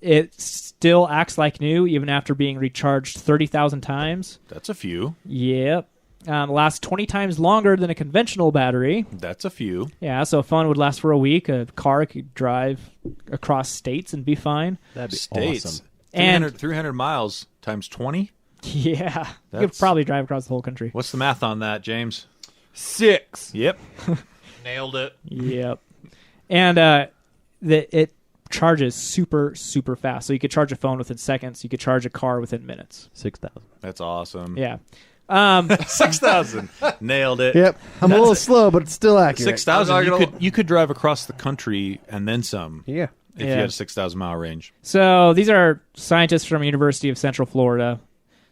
It still acts like new even after being recharged 30,000 times. That's a few. Yep. Lasts 20 times longer than a conventional battery. That's a few. Yeah, so a phone would last for a week. A car could drive across states and be fine. That'd be States. awesome. 300 miles times 20? Yeah. You could That's- probably drive across the whole country. What's the math on that, James? 6. Yep. Nailed it. Yep. And it charges super, super fast. So you could charge a phone within seconds. You could charge a car within minutes. 6,000. That's awesome. Yeah. 6,000. Nailed it. Yep. I'm a little slow, but it's still accurate. 6,000. I'm not gonna- You could drive across the country and then some Yeah. if you Yeah. had a 6,000 mile range. So these are scientists from University of Central Florida.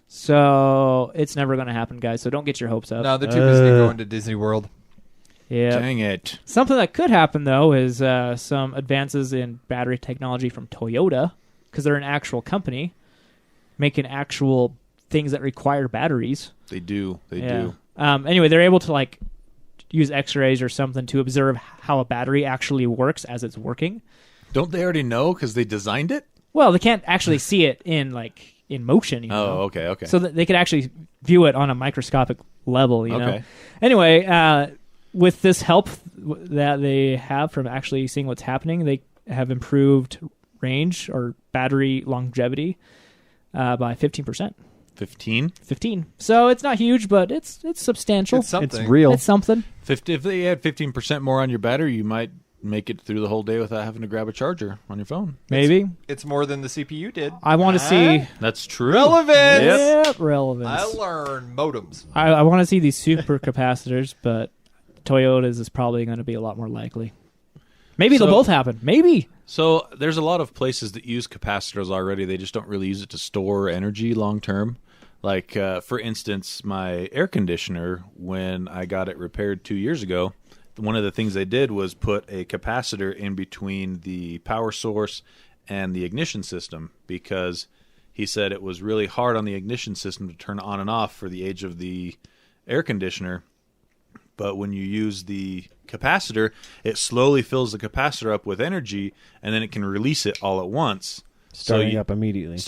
So it's never going to happen, guys. So don't get your hopes up. No, they're too busy going to Disney World. Yeah. Dang it. Something that could happen, though, is some advances in battery technology from Toyota, because they're an actual company making actual things that require batteries. They do. They do. Anyway, they're able to use X-rays or something to observe how a battery actually works as it's working. Don't they already know because they designed it? Well, they can't actually see it in motion. You know? Oh, okay, okay. So that they could actually view it on a microscopic level. You know. Okay. Anyway, with this help that they have from actually seeing what's happening, they have improved range or battery longevity by 15%. 15? 15. So it's not huge, but it's substantial. It's something. It's real. It's something. 50, if they had 15% more on your battery, you might make it through the whole day without having to grab a charger on your phone. Maybe. It's more than the CPU did. I want to see. That's true. Relevant! Yep, relevance. I learned modems. I want to see these supercapacitors, but Toyotas is probably going to be a lot more likely. Maybe they'll both happen. Maybe. So there's a lot of places that use capacitors already. They just don't really use it to store energy long term. Like, for instance, my air conditioner, when I got it repaired 2 years ago, one of the things they did was put a capacitor in between the power source and the ignition system, because he said it was really hard on the ignition system to turn on and off for the age of the air conditioner. But when you use the capacitor, it slowly fills the capacitor up with energy, and then it can release it all at once. Starting up immediately.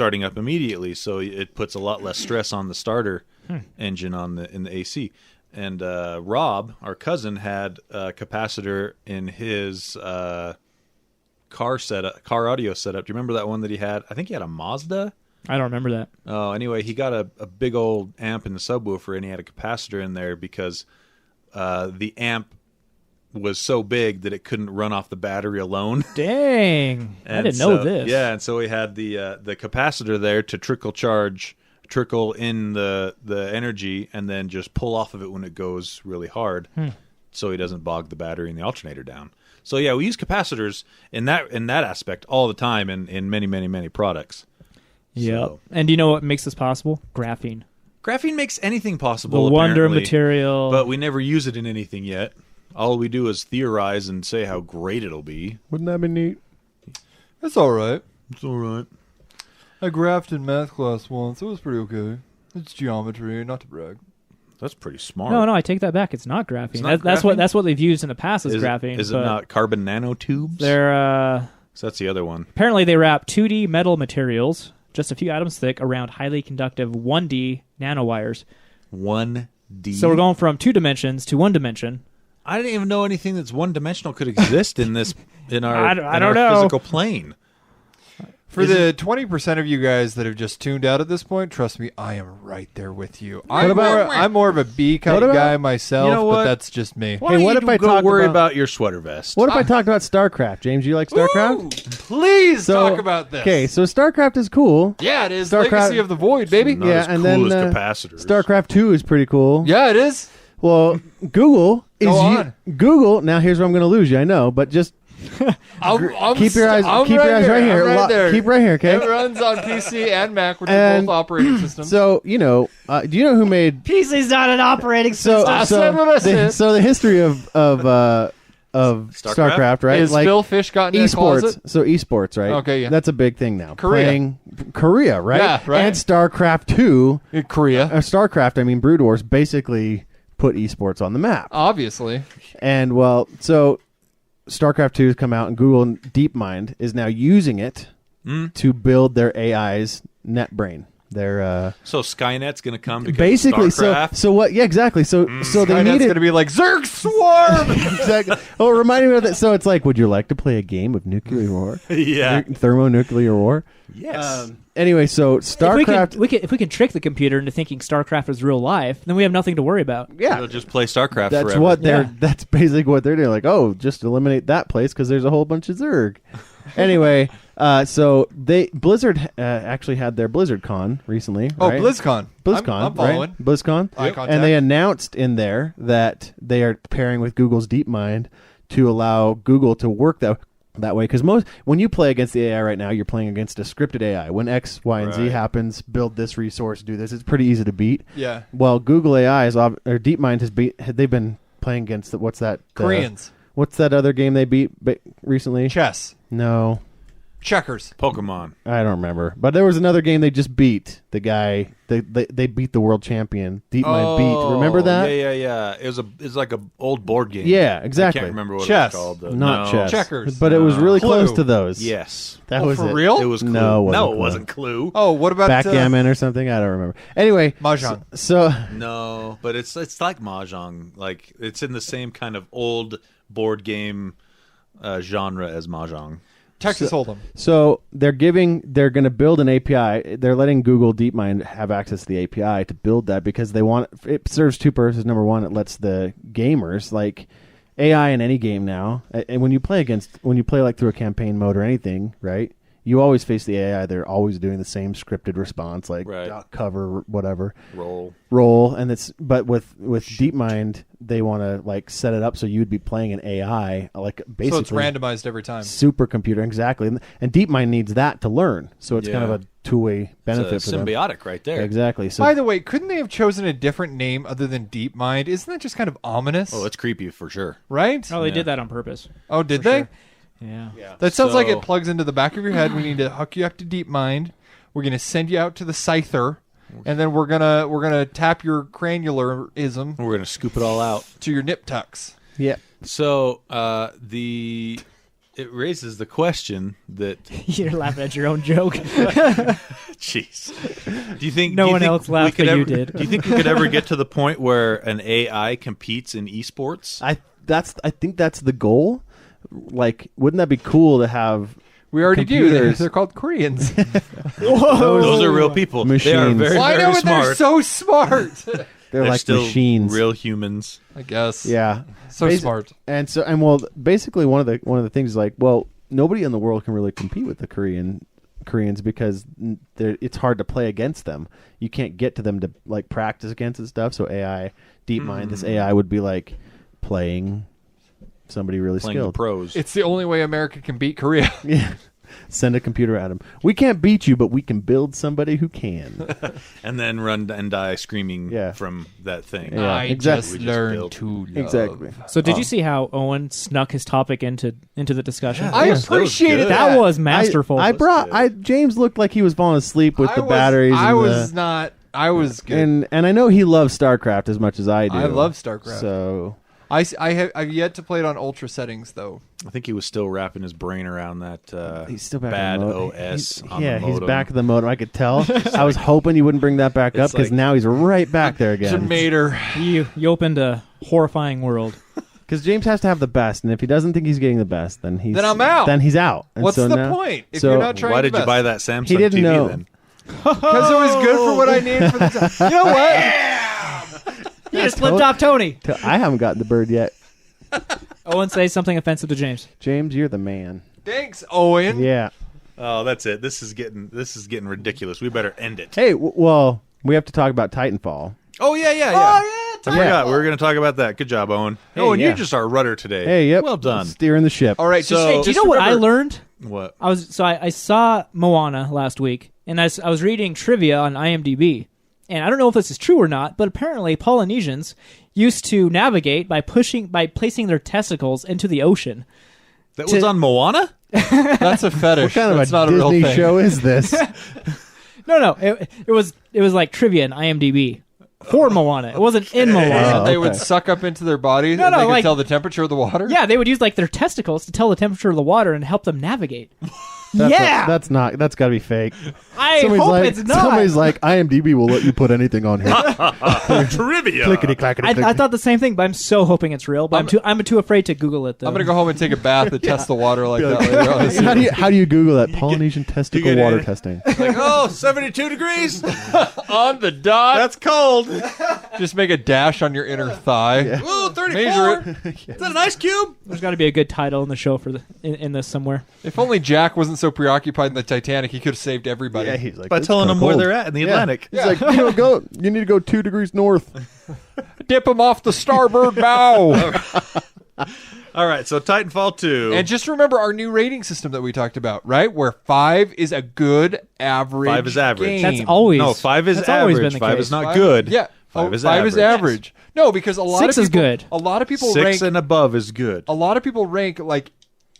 So it puts a lot less stress on the starter engine in the AC. And Rob, our cousin, had a capacitor in his car audio setup. Do you remember that one that he had? I think he had a Mazda. I don't remember that. Oh, anyway, he got a big old amp in the subwoofer, and he had a capacitor in there because the amp was so big that it couldn't run off the battery alone. Dang. I didn't know this. Yeah, and so we had the capacitor there to trickle in the energy and then just pull off of it when it goes really hard, so he doesn't bog the battery and the alternator down. So yeah, we use capacitors in that aspect all the time in many, many, many products. Yeah. So. And do you know what makes this possible? Graphene. Graphene makes anything possible, The wonder apparently, material. but we never use it in anything yet. All we do is theorize and say how great it'll be. Wouldn't that be neat? It's all right. It's all right. I graphed in math class once. It was pretty okay. It's geometry, not to brag. That's pretty smart. No, I take that back. It's not graphene. It's not that's graphene? that's what they've used in the past as graphene. Is it but not carbon nanotubes? They're So that's the other one. apparently they wrap 2D metal materials, just a few atoms thick, around highly conductive 1D nanowires. 1D. So we're going from 2 dimensions to 1 dimension. I didn't even know anything that's one-dimensional could exist in our I don't know. physical plane. For the 20% of you guys that have just tuned out at this point, trust me, I am right there with you. I'm more of a B kind of guy myself, You know what? but that's just me. Why don't what you if I go talk worry about- about your sweater vest? What if I talked about StarCraft? James, you like StarCraft? Woo! Please So- talk about this. Okay, so StarCraft is cool. Yeah, it is. StarCraft- Legacy of the Void, baby. Not Yeah, as and cool then, as capacitors. StarCraft 2 is pretty cool. Yeah, it is. Well, Google is Go on. Google. Now here's where I'm going to lose you. I know, but just I'm keep your eyes right here. I'm right there. Keep right here, okay? It runs on PC and Mac, which are And both operating systems. So do you know who made? PC's not an operating So I said what I said. so the history of StarCraft, right? Is like Phil Fish got in a closet? esports. So esports, right? Okay, yeah. That's a big thing now. Korea. Playing Korea, right? Yeah, right. And StarCraft 2, In Korea, StarCraft, I mean Brood Wars, basically put esports on the map. obviously. And well, so StarCraft 2 has come out, and Google and DeepMind is now using it to build their AI's NetBrain. Their So Skynet's going to come because basically, of StarCraft? so what? Yeah, exactly. So they Skynet's needed going to be like Zerg Swarm. exactly. Oh, reminding me of that. So it's like, would you like to play a game of nuclear war? Yeah. Thermonuclear war. Yes. Anyway, so StarCraft. If we can trick the computer into thinking StarCraft is real life, then we have nothing to worry about. Yeah, It'll just play StarCraft that's forever. what they're. Yeah. That's basically what they're doing. Like, oh, just eliminate that place because there's a whole bunch of Zerg. Anyway, so Blizzard actually had their BlizzardCon recently. Oh, right? BlizzCon. BlizzCon, I'm following. right? BlizzCon, Eye contact. and they announced in there that they are pairing with Google's DeepMind to allow Google to work that way. Because when you play against the AI right now, you're playing against a scripted AI. When X, Y, and Z Right. happens, build this resource, do this. It's pretty easy to beat. Yeah. Well, Google AI or DeepMind has they've been playing against what's that? Koreans. What's that other game they beat recently? Chess. No. Checkers. Pokemon. I don't remember, but there was another game they just beat. The guy they beat the world champion. DeepMind beat. Remember that? Yeah. It's like a old board game. Yeah, exactly. I can't remember what Chess. it was called. Though. Not No. chess. Checkers. But it was really Clue. close to those. Yes. that Oh, was for it. real? It was Clue. No, it wasn't it Clue. wasn't Clue. Oh, what about Backgammon or something. I don't remember. Anyway, Mahjong? So No, but it's like Mahjong. Like it's in the same kind of old board game genre as Mahjong. Texas Hold'em. So they're going to build an API. They're letting Google DeepMind have access to the API to build that because it serves two purposes. Number one, it lets the gamers, like AI in any game now, and when you play like through a campaign mode or anything, right? you always face the AI. They're always doing the same scripted response, like Right. duck, cover, whatever, roll, and but with DeepMind, they want to like set it up so you'd be playing an AI, like basically So it's randomized every time. supercomputer, exactly, and DeepMind needs that to learn. So it's kind of a two-way benefit it's a for them. symbiotic right there. Exactly. So By the way, couldn't they have chosen a different name other than DeepMind? Isn't that just kind of ominous? Oh, it's creepy for sure. right? Oh, they Yeah. did that on purpose. Oh, did they? sure. Yeah. That sounds like So- it plugs into the back of your head. We need to hook you up to DeepMind. We're gonna send you out to the Scyther, and then we're gonna tap your cranularism We're gonna scoop it all out. to your nip tucks. yeah, So it raises the question that You're laughing at your own joke. jeez, do you think No do you one think else we laughed, could but you ever- did. Do you think we could ever get to the point where an AI competes in esports? I think that's the goal. Like, wouldn't that be cool to have? We already do. Computers. They're called Koreans. Those are real people. They are Machines. very, Well, I know, very but they're smart. so smart. They're like still machines. real humans. I guess. Yeah. So Basi- smart. And basically one of the things is like, well, nobody in the world can really compete with the Koreans because it's hard to play against them. You can't get to them to like practice against and stuff. So AI, DeepMind, this AI would be like playing somebody really Playing the skilled. pros. It's the only way America can beat Korea. Yeah. Send a computer at them. We can't beat you, but we can build somebody who can. and then run and die screaming Yeah. from that thing. Yeah. I exactly. just We just learned built- to love. Exactly. So did you see how Owen snuck his topic into the discussion? Yeah, I that was appreciated good. that. That was masterful. James looked like he was falling asleep with the batteries. I and was not. I was good. and I know he loves StarCraft as much as I do. I love StarCraft. So I've yet to play it on ultra settings though. I think he was still wrapping his brain around that he's still back bad in the modem. OS. He's, on yeah, the he's modem. back at the modem. I could tell. I was hoping you wouldn't bring that back up It's because like- now he's right back there again. Mater. You opened a horrifying world. Because James has to have the best, and if he doesn't think he's getting the best, then I'm out. Then he's out. And What's so the now- point if so you're not trying? Why your did you best? buy that Samsung He didn't TV know. then? Because it was good for what I needed for the time. You know what? You just flipped off Tony. I haven't gotten the bird yet. Owen, say something offensive to James. James, you're the man. Thanks, Owen. Yeah. Oh, that's it. This is getting ridiculous. We better end it. Hey, well, we have to talk about Titanfall. Oh yeah. I forgot. We were going to talk about that. Good job, Owen. Hey, Owen, yeah. you're just our rudder today. Hey, yep. Well done. Steering the ship. All right. So- Just, Hey, Do you just know what I remember- learned? What? I saw Moana last week, and I was reading trivia on IMDb, and I don't know if this is true or not, but apparently Polynesians used to navigate by placing their testicles into the ocean. That was on Moana? That's a fetish. What kind That's of not a a real Disney thing. show is this? No, it was like trivia in IMDb for Moana. It wasn't in Moana. Oh, They would okay. suck up into their bodies No, and no, they could like- tell the temperature of the water. Yeah, they would use like their testicles to tell the temperature of the water and help them navigate. That's got to be fake. I hope it's not. Somebody's like, IMDb will let you put anything on here. Trivia. Clickety clackety. I thought the same thing, but I'm so hoping it's real. But I'm too afraid to Google it. Though. I'm gonna go home and take a bath and test the water like that later on. How do you Google that? Polynesian testicle get water it. testing. Like, oh, 72 degrees. on the dot. That's cold. Just make a dash on your inner thigh. Ooh, 34. Measure Is that an ice cube? There's got to be a good title in the show for in this somewhere. If only Jack wasn't so preoccupied in the Titanic, he could have saved everybody. Yeah, he's like, By "It's telling kinda them where cold." they're at in the Yeah. Atlantic. He's like, you need to go 2 degrees north. Dip him off the starboard bow. All right, so Titanfall 2. And just remember our new rating system that we talked about, right? Where 5 is a good average. 5 is average. game. That's always No, 5 is that's always average. been the 5 case. is not good. Yeah. 5 is 5 average. is average. No, because a lot 6 of is people, good. A lot of people 6 rank and above is good. a lot of people rank like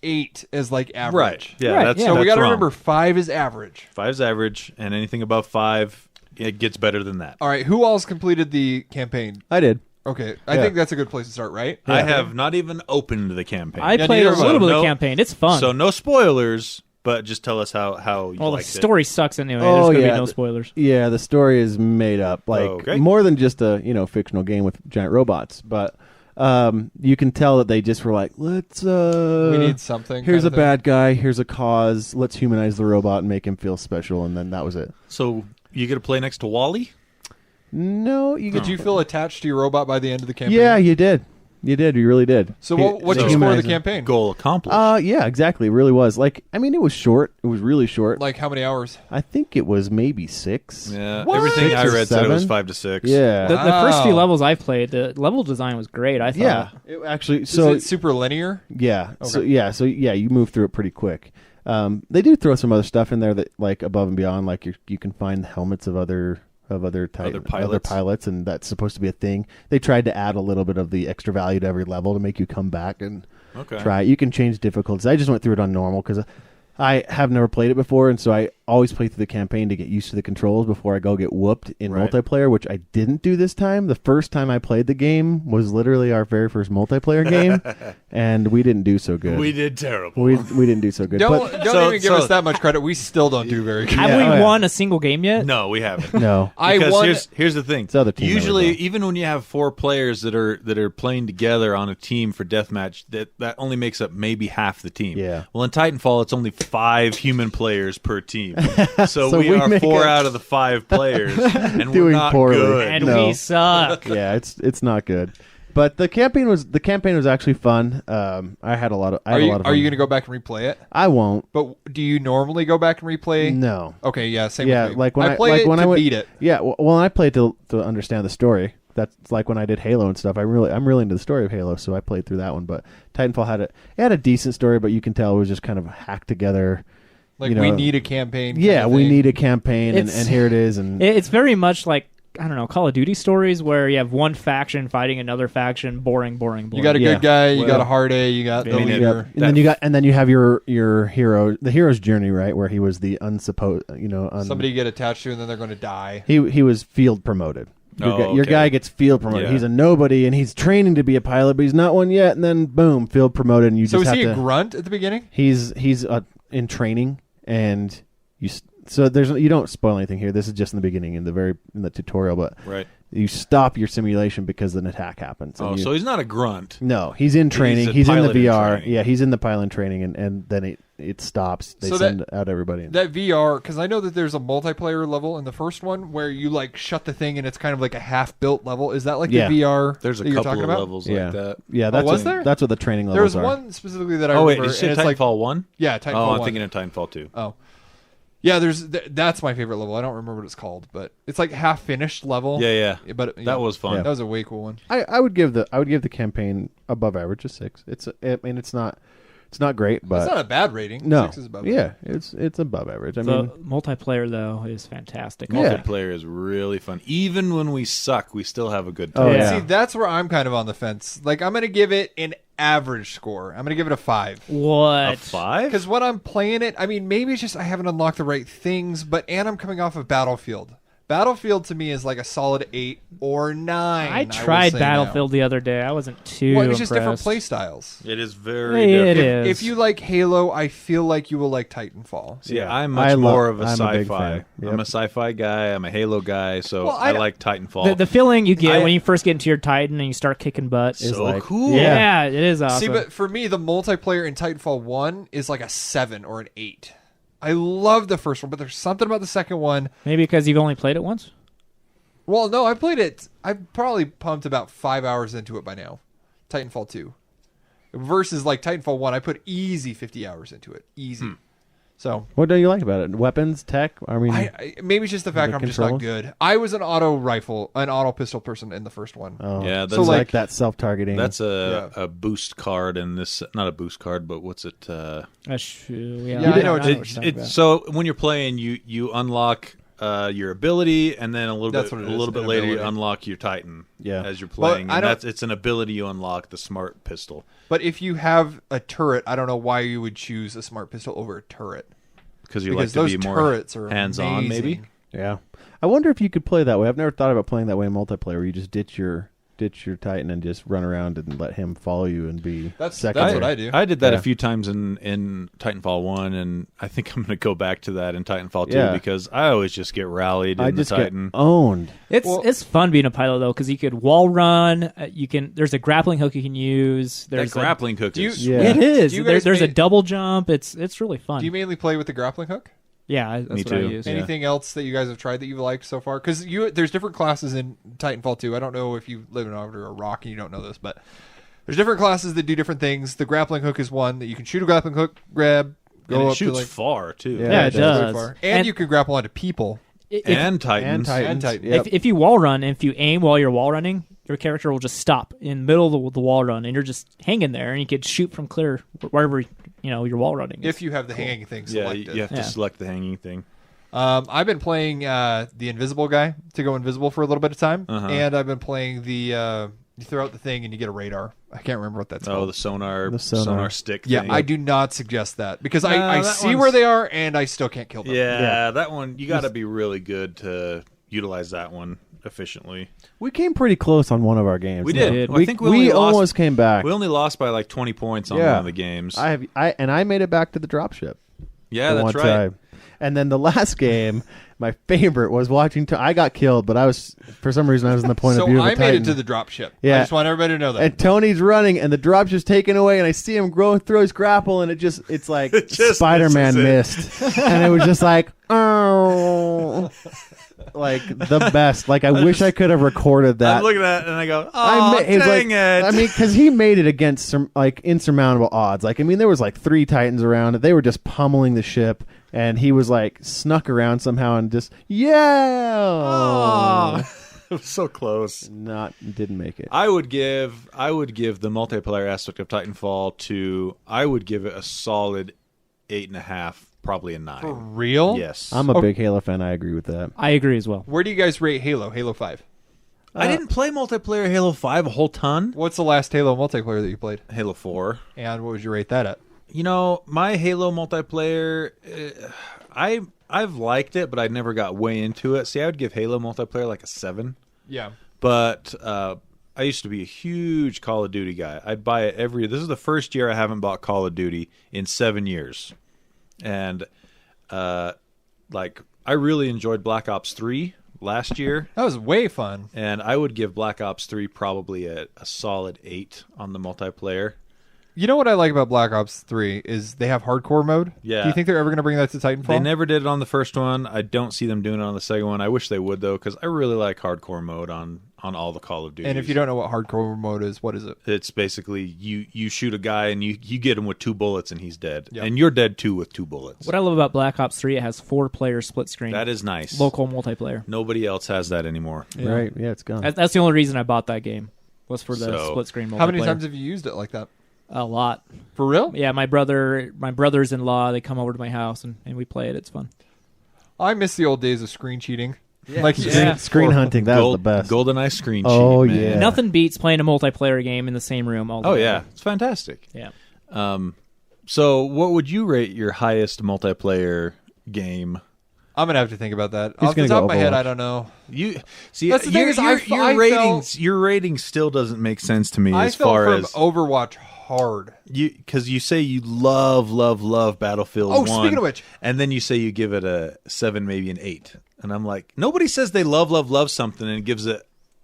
8 as like average. Right. Yeah, Right, that's yeah. So we that's got to wrong. remember 5 is average. 5 is average, and anything above 5, it gets better than that. All right, who else completed the campaign? I did. Okay, I Yeah. think that's a good place to start, right? I have not even opened the campaign. I Yeah, played neither a of us. little bit of No- the campaign. It's fun. So no spoilers, but just tell us how you well, the liked story sucks anyway. Oh, There's gonna yeah. be no spoilers. Yeah, the story is made up, like Okay. more than just a fictional game with giant robots. But you can tell that they just were like, let's. We need something. Here's kind a of thing. bad guy. Here's a cause. Let's humanize the robot and make him feel special, and then that was it. it. So you get to play next to Wally? No, you Did you feel attached to your robot by the end of the campaign? Yeah, you did. You did. You really did. So what's your score of the campaign? Goal accomplished. Yeah, exactly. It really was. Like, I mean, it was short. It was really short. Like how many hours? I think it was maybe 6. Yeah, What? everything 6 I or read said it was 7? 5 to 6. Yeah. The first few levels I've played, the level design was great. I thought. Yeah. It actually, Is so it super linear? yeah. Okay. So you move through it pretty quick. They do throw some other stuff in there that, like, above and beyond, like you can find helmets of other pilots, and that's supposed to be a thing. They tried to add a little bit of the extra value to every level to make you come back and try it. You can change difficulties. I just went through it on normal because I have never played it before, and so I always play through the campaign to get used to the controls before I go get whooped in multiplayer, which I didn't do this time. The first time I played the game was literally our very first multiplayer game, and we didn't do so good. We did terrible. We didn't do so good. Don't But even give us that much credit. We still don't do very good. Have we won a single game yet? No, we haven't. no. Because won. here's the thing. It's other team Usually, members, though. even when you have 4 players that are playing together on a team for deathmatch, that only makes up maybe half the team. Yeah. Well, in Titanfall, it's only 5 human players per team. So So we we are make 4 a- out of the 5 players, and we're Doing not poorly. good. And No. we suck. Yeah, it's not good. But the campaign was actually fun. I had a lot of Are fun. you going to go back and replay it? I won't. But do you normally go back and replay? No. Okay, yeah, same Yeah, with me. like when I play like it when to I went, beat it. Yeah, well, I played to understand the story. That's like when I did Halo and stuff. I'm really into the story of Halo, so I played through that one. But Titanfall had a decent story, but you can tell it was just kind of hacked together. Like, you know, we need a campaign. Yeah, kind of we thing. need a campaign, and It's- here it is. And It's very much like, I don't know, Call of Duty stories where you have one faction fighting another faction. Boring. You got a Yeah. good guy, you Well, got a hard A, you got the I mean, leader. and then you have your hero, the hero's journey, right, where he was the unsupposed, Somebody you get attached to, and then they're going to die. he was field promoted. Your okay. guy gets field promoted. Yeah. He's a nobody, and he's training to be a pilot, but he's not one yet. And then boom, field promoted, and you So just is have he to. a grunt at the beginning? He's in training, and so you don't spoil anything here. This is just in the beginning, in the tutorial, but Right. you stop your simulation because an attack happens. and So he's not a grunt. no, he's in training. a He's in the pilot in VR. training. Yeah, he's in the pilot training, and then it stops. They So send out everybody. That VR, because I know that there's a multiplayer level in the first one where you like shut the thing and it's kind of like a half-built level. Is that like Yeah. the VR There's a that you're couple talking of about? levels yeah, like that. yeah. That's was there? That's what the training There levels was are. one specifically that I Oh wait, remember. did you say and it's like, Titanfall 1? yeah, Titanfall Oh, I'm 1. thinking of Titanfall 2. Oh. Yeah, that's my favorite level. I don't remember what it's called, but it's like half finished level. Yeah. But That was fun. Yeah. That was a way cool one. I would give the campaign above average a 6. It's not great, but It's not a bad rating. no, 6 is above yeah, it's above average. I The mean, multiplayer, though, is fantastic. Yeah. Multiplayer is really fun. Even when we suck, we still have a good Oh, time. yeah. See, that's where I'm kind of on the fence. Like, I'm going to give it an average score. I'm going to give it a 5. What? A 5? Because when I'm playing it, I mean, maybe it's just I haven't unlocked the right things, and I'm coming off of Battlefield. Battlefield to me is like a solid 8 or 9. I would tried say Battlefield the other day. I wasn't too now. Well, it's just different impressed. play styles. It is very It different. is. If you like Halo, I feel like you will like Titanfall. See, Yeah. I'm much more of a I'm a big sci-fi. fan. Yep. I'm a sci-fi guy. I'm a Halo guy, so Well, I I like Titanfall. The feeling you get I- when you first get into your Titan and you start kicking butt. Is so like- cool. Yeah, it is awesome. See, but for me, the multiplayer in Titanfall 1 is like a 7 or an 8. I love the first one, but there's something about the second one. Maybe because you've only played it once? Well, no, I played it. I've probably pumped about 5 hours into it by now. Titanfall 2. Versus like Titanfall 1, I put easy 50 hours into it. Easy. So, what do you like about it? Weapons, tech. I mean, maybe it's just the fact The I'm just not controls? good. I was an auto pistol person in the first one. oh, Yeah, so that's like, like- that self-targeting. That's Yeah. a boost card, and this not a boost card, but what's it? Yeah, Yeah, I know what you're talking It, about. so when you're playing, you unlock your ability, and then a little That's bit what it is, bit an later you ability. unlock your Titan. Yeah. as you're Well, playing, I and don't- it's an ability you unlock, the smart pistol. But if you have a turret, I don't know why you would choose a smart pistol over a turret. Because you Because like those to be more turrets are hands-on, amazing. maybe. Yeah, I wonder if you could play that way. I've never thought about playing that way in multiplayer, where you just ditch your Titan and just run around and let him follow you and be That's secondary. what I do. I did that Yeah. a few times in Titanfall 1, and I think I'm going to go back to that in Titanfall 2 Yeah. because I always just get rallied I in just the get Titan. owned. It's fun being a pilot though because you could wall run. There's a grappling hook you can use. That There's grappling hook Do you- is Yeah. It is. Do you guys There's a ma- double jump. It's really fun. Do you mainly play with the grappling hook? Yeah, that's Me what I too. use. Yeah. Anything else that you guys have tried that you've liked so far? Because there's different classes in Titanfall 2. I don't know if you live under a rock and you don't know this, but There's different classes that do different things. The grappling hook is one that you can shoot a grappling hook, grab, go And it up shoots to like far too. Yeah, it very does. far. And you can grapple onto people. And Titans. And Titans. Yep. If you wall run and if you aim while you're wall running, your character will just stop in the middle of the wall run, and you're just hanging there, and you could shoot from clear wherever you're wall running. If you have the hanging thing Yeah, selected. you have to Yeah. select the hanging thing. I've been playing the invisible guy to go invisible for a little bit of time, and I've been playing the you throw out the thing and you get a radar. I can't remember what that's Oh, called. the sonar sonar. stick Yeah, thing. I do not suggest that because No, I that see one's- where they are and I still can't kill them. Yeah, that one, you got to be really good to utilize that one efficiently. We came pretty close on one of our games. We though. did. I We, think we only lost- almost came back. We only lost by like 20 points on Yeah. one of the games. I made it back to the dropship. yeah, the that's one right. time. And then the last game, my favorite was watching. I got killed, but I was for some reason I was in the point So of view of I a made Titan. it to the drop ship. Yeah. I just want everybody to know that. And Tony's running, and the dropship's taken away, and I see him throw his grapple, and it's like It just Spider-Man misses missed, and it was just like, oh, like the best. Like I wish I could have recorded that. I'm looking at it and I go, I oh, ma- it was dang like, it. I mean, because he made it against some like insurmountable odds. Like, I mean, there was like 3 Titans around. They were just pummeling the ship, and he was like snuck around somehow and just Oh. It was so close. didn't make it. I would give the multiplayer aspect of Titanfall to, I would give it a solid 8.5, probably a 9. For real? Yes. I'm a big Halo fan. I agree with that. I agree as well. Where do you guys rate Halo? Halo 5. I didn't play multiplayer Halo 5 a whole ton. What's the last Halo multiplayer that you played? Halo 4. And what would you rate that at? You know, my Halo multiplayer, I've liked it, but I never got way into it. See, I would give Halo multiplayer like a 7. Yeah. But I used to be a huge Call of Duty guy. I'd buy it every. This is the first year I haven't bought Call of Duty in 7 years, and like I really enjoyed Black Ops 3 last year, That was way fun. and I would give Black Ops 3 probably a solid 8 on the multiplayer. You know what I like about Black Ops 3 is they have hardcore mode. Yeah. Do you think they're ever going to bring that to Titanfall? They never did it on the first one. I don't see them doing it on the second one. I wish they would though, because I really like hardcore mode on all the Call of Duty. And if you don't know what hardcore mode is, what is it? it's basically you shoot a guy and you get him with 2 bullets and he's dead, Yep. and you're dead too with 2 bullets. What I love about Black Ops 3, it has 4-player split screen. That is nice. Local multiplayer. Nobody else has that anymore. Right? Yeah, it's gone. That's the only reason I bought that game, was for the So, split screen multiplayer. How many times have you used it like that? A lot. For real? Yeah, my brothers-in-law, they come over to my house and we play it. It's fun. I miss the old days of screen cheating. Like you Yeah. Screen hunting. That was the best. GoldenEye screen Oh, cheat, man. yeah. Nothing beats playing a multiplayer game in the same room all Oh together. yeah, it's fantastic. Yeah. So what would you rate your highest multiplayer game? I'm gonna have to think about that. He's Off the gonna top go of my head, Overwatch. I don't know. You see, That's the thing is, I your rating still doesn't make sense to me I as fell far from as Overwatch hard. because you say you love Battlefield 1. Oh, speaking of which. And then you say you give it a 7, maybe an 8. And I'm like, nobody says they love something and gives it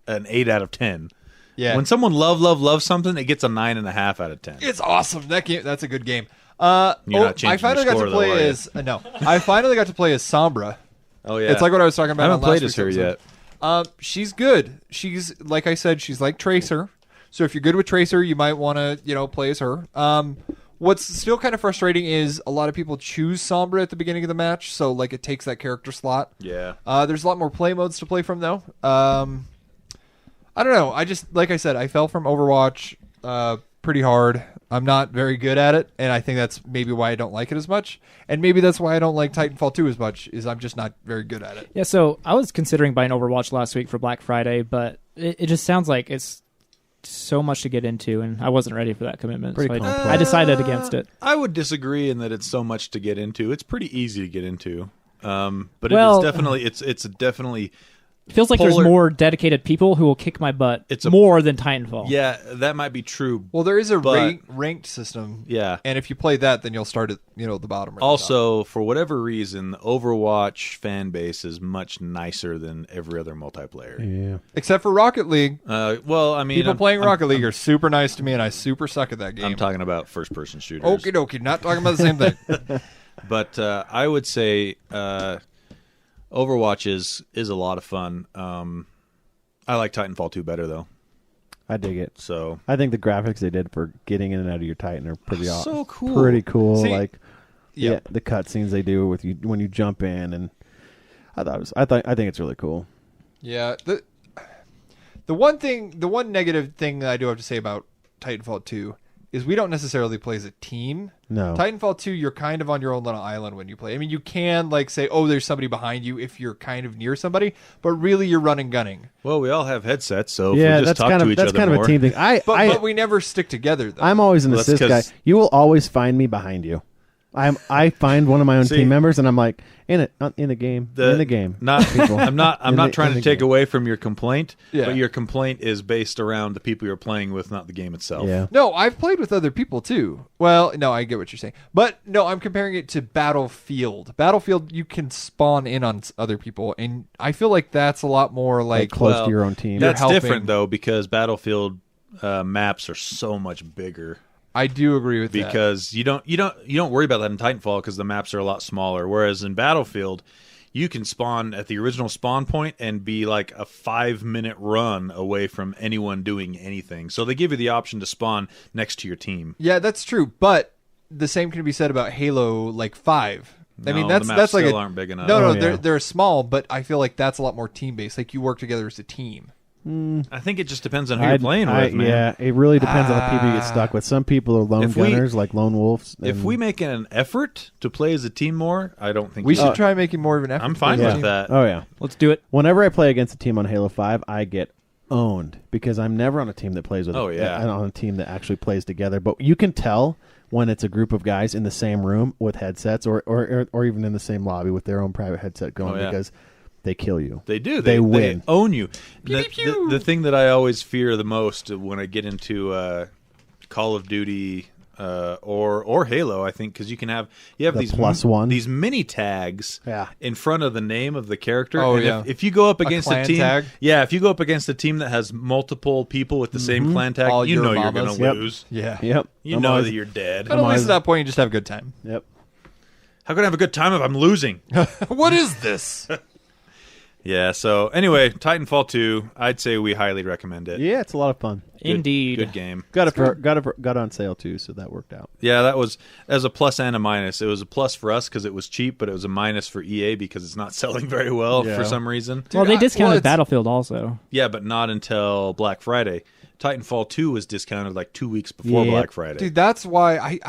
an 8 out of 10. Yeah, When someone loves something, it gets a 9.5 out of 10. it's awesome. That game, that's a good game. You're not changing I finally your got score, to play though, are you? as no. I finally got to play as Sombra. Oh yeah, It's like what I was talking about. I haven't on last played as week's her episode. yet. She's good. She's like I said, she's like Tracer. So if you're good with Tracer, you might want to play as her. What's still kind of frustrating is a lot of people choose Sombra at the beginning of the match, so like it takes that character slot. Yeah. There's a lot more play modes to play from though. I don't know. I just like I said, I fell from Overwatch pretty hard. I'm not very good at it, and I think that's maybe why I don't like it as much. And maybe that's why I don't like Titanfall 2 as much, is I'm just not very good at it. Yeah, so I was considering buying Overwatch last week for Black Friday, but it just sounds like it's so much to get into, and I wasn't ready for that commitment. Pretty So complex. I decided against it. I would disagree in that it's so much to get into. It's pretty easy to get into. But Well- it is definitely it's definitely It feels like there's Polar- more dedicated people who will kick my butt It's a- more than Titanfall. yeah, that might be true. Well, there is a But- ranked system. Yeah. And if you play that, then you'll start at the bottom. Or the top. Also, for whatever reason, the Overwatch fan base is much nicer than every other multiplayer. Yeah. except for Rocket League, Well, I mean, people I'm- playing I'm- Rocket League are super nice to me, and I super suck at that game. I'm talking about first-person shooters. Okie dokie, not talking about the same thing. But I would say Overwatch is a lot of fun. I like Titanfall 2 better though. I dig it. So I think the graphics they did for getting in and out of your Titan are pretty awesome. so cool. Pretty cool. See, like, the cutscenes they do with you when you jump in, and I think it's really cool. Yeah. The one negative thing that I do have to say about Titanfall 2 is we don't necessarily play as a team. No. Titanfall 2, you're kind of on your own little island when you play. I mean, you can like say, oh, there's somebody behind you if you're kind of near somebody, but really you're running gunning. Well, we all have headsets, so if Yeah, we just that's talk kind to of each that's other kind more. of a team thing. But we never stick together, though. I'm always an Well, that's assist guy. 'cause- You will always find me behind you. I find one of my own See- team members, and I'm like in the game. Not, people. I'm not In the- trying in to the take game. away from your complaint, Yeah. but your complaint is based around the people you're playing with, not the game itself. Yeah. No, I've played with other people too. Well, no, I get what you're saying. But no, I'm comparing it to Battlefield. Battlefield, you can spawn in on other people, and I feel like that's a lot more like close to your own team. That's helping. different though, because Battlefield maps are so much bigger. I do agree with that. Because you don't worry about that in Titanfall because the maps are a lot smaller. Whereas in Battlefield, you can spawn at the original spawn point and be like a 5-minute run away from anyone doing anything. So they give you the option to spawn next to your team. Yeah, that's true. But the same can be said about Halo like 5. I mean, No, that's the maps like still aren't big enough. No, Oh, they're yeah. they're small, but I feel like that's a lot more team based. Like you work together as a team. I think it just depends on who you're playing with, man. Yeah, it really depends on the people you get stuck with. Some people are lone If we- gunners, like lone wolves. If and- we make an effort to play as a team more, I don't think We you should try making more of an effort. I'm to fine play as a with team. that. Oh yeah. Let's do it. Whenever I play against a team on Halo 5, I get owned because I'm never on a team that plays with. Oh, yeah. On a team that actually plays together. But you can tell when it's a group of guys in the same room with headsets, or even in the same lobby with their own private headset going, Oh, yeah. because they kill you. They do. They win. They own you. Pew, pew, pew. The thing that I always fear the most when I get into Call of Duty or Halo, I think, because you have The these +1. these mini tags Yeah. in front of the name of the character. Oh, and yeah. if you go up against a clan team, tag? if you go up against a team that has multiple people with the same clan tag, All you your know you're mamas. going to Yep. lose. Yeah. Yep. You I'm know always- that you're dead. But at least at that point, you just have a good time. Yep. How can I have a good time if I'm losing? What is this? Yeah. So anyway, Titanfall 2, I'd say we highly recommend it. Yeah, it's a lot of fun. Good- Indeed. Good game. Got on sale too, so that worked out. Yeah, that was as a plus and a minus. It was a plus for us because it was cheap, but it was a minus for EA because it's not selling very well Yeah. for some reason. Well, they Dude, discounted it's- Battlefield also. Yeah, but not until Black Friday. Titanfall 2 was discounted like 2 weeks before Yeah. Black Friday. Dude, that's why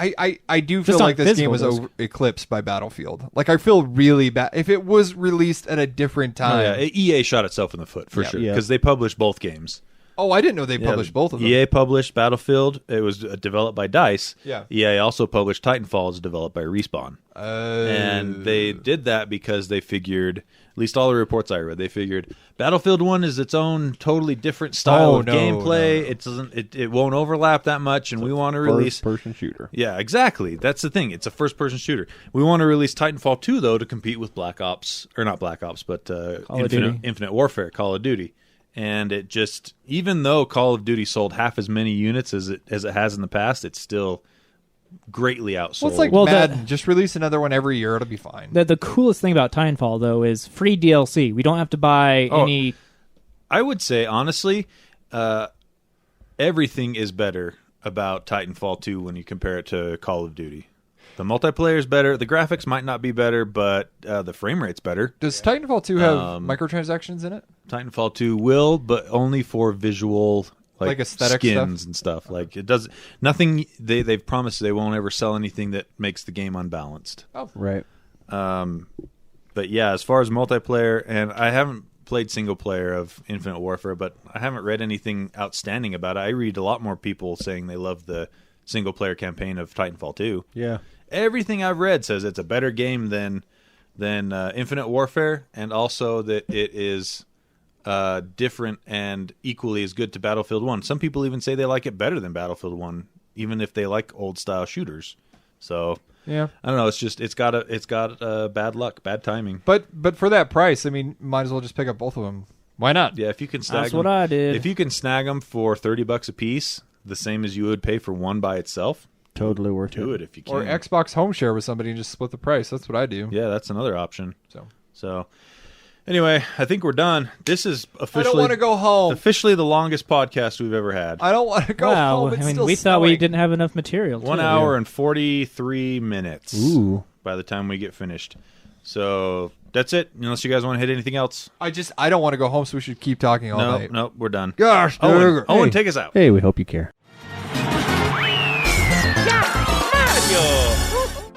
I do feel Just on like this game physical was disc. eclipsed by Battlefield. Like I feel really bad if it was released at a different Oh, time. yeah, EA shot itself in the foot for Yeah. sure Yeah. because they published both games. Oh, I didn't know they Yeah, published both of them. EA published Battlefield. It was developed by DICE. Yeah. EA also published Titanfall. It's developed by Respawn. And they did that because they figured, at least all the reports I read, they figured Battlefield 1 is its own totally different style of gameplay. No. It won't overlap that much, and we want to release. First-person shooter. Yeah, exactly. That's the thing. It's a first-person shooter. We want to release Titanfall 2 though to compete with Black Ops, or not Black Ops, but Call of Duty. Infinite Warfare, Call of Duty. And it just, even though Call of Duty sold half as many units as it has in the past, it's still greatly outsold. Well, it's like Well, Madden. Just release another one every year. It'll be fine. The coolest thing about Titanfall, though, is free DLC. We don't have to buy Oh. any... I would say, honestly, everything is better about Titanfall 2 when you compare it to Call of Duty. The multiplayer is better. The graphics might not be better, but the frame rate's better. Does Titanfall 2 have microtransactions in it? Titanfall 2 will, but only for visual, Like aesthetic skins stuff? and stuff. Like it does nothing. They've promised they won't ever sell anything that makes the game unbalanced. Right. But yeah, as far as multiplayer, and I haven't played single player of Infinite Warfare, but I haven't read anything outstanding about it. I read a lot more people saying they love the single player campaign of Titanfall 2. Yeah. Everything I've read says it's a better game than Infinite Warfare, and also that it is different and equally as good to Battlefield 1. Some people even say they like it better than Battlefield 1, even if they like old style shooters. So Yeah. I don't know. It's got bad luck, bad timing. But for that price, I mean, might as well just pick up both of them. Why not? Yeah, if you can snag That's them, what I did. If you can snag them for $30 a piece, the same as you would pay for one by itself, Totally worth do it if you can. Or Xbox Home Share with somebody and just split the price. That's what I do. Yeah, that's another option. So So, Anyway, I think we're done. This is officially. I don't want to go home. Officially the longest podcast we've ever had. I don't want to go Wow, home. It's I mean, still we thought we snowing. didn't have enough material. 1 too. hour and 43 minutes. Ooh. By the time we get finished. So that's it. Unless you guys want to hit anything else. I don't want to go home, so we should keep talking all night. No, we're done. Gosh, Owen, Hey. take us out. Hey, we hope you care.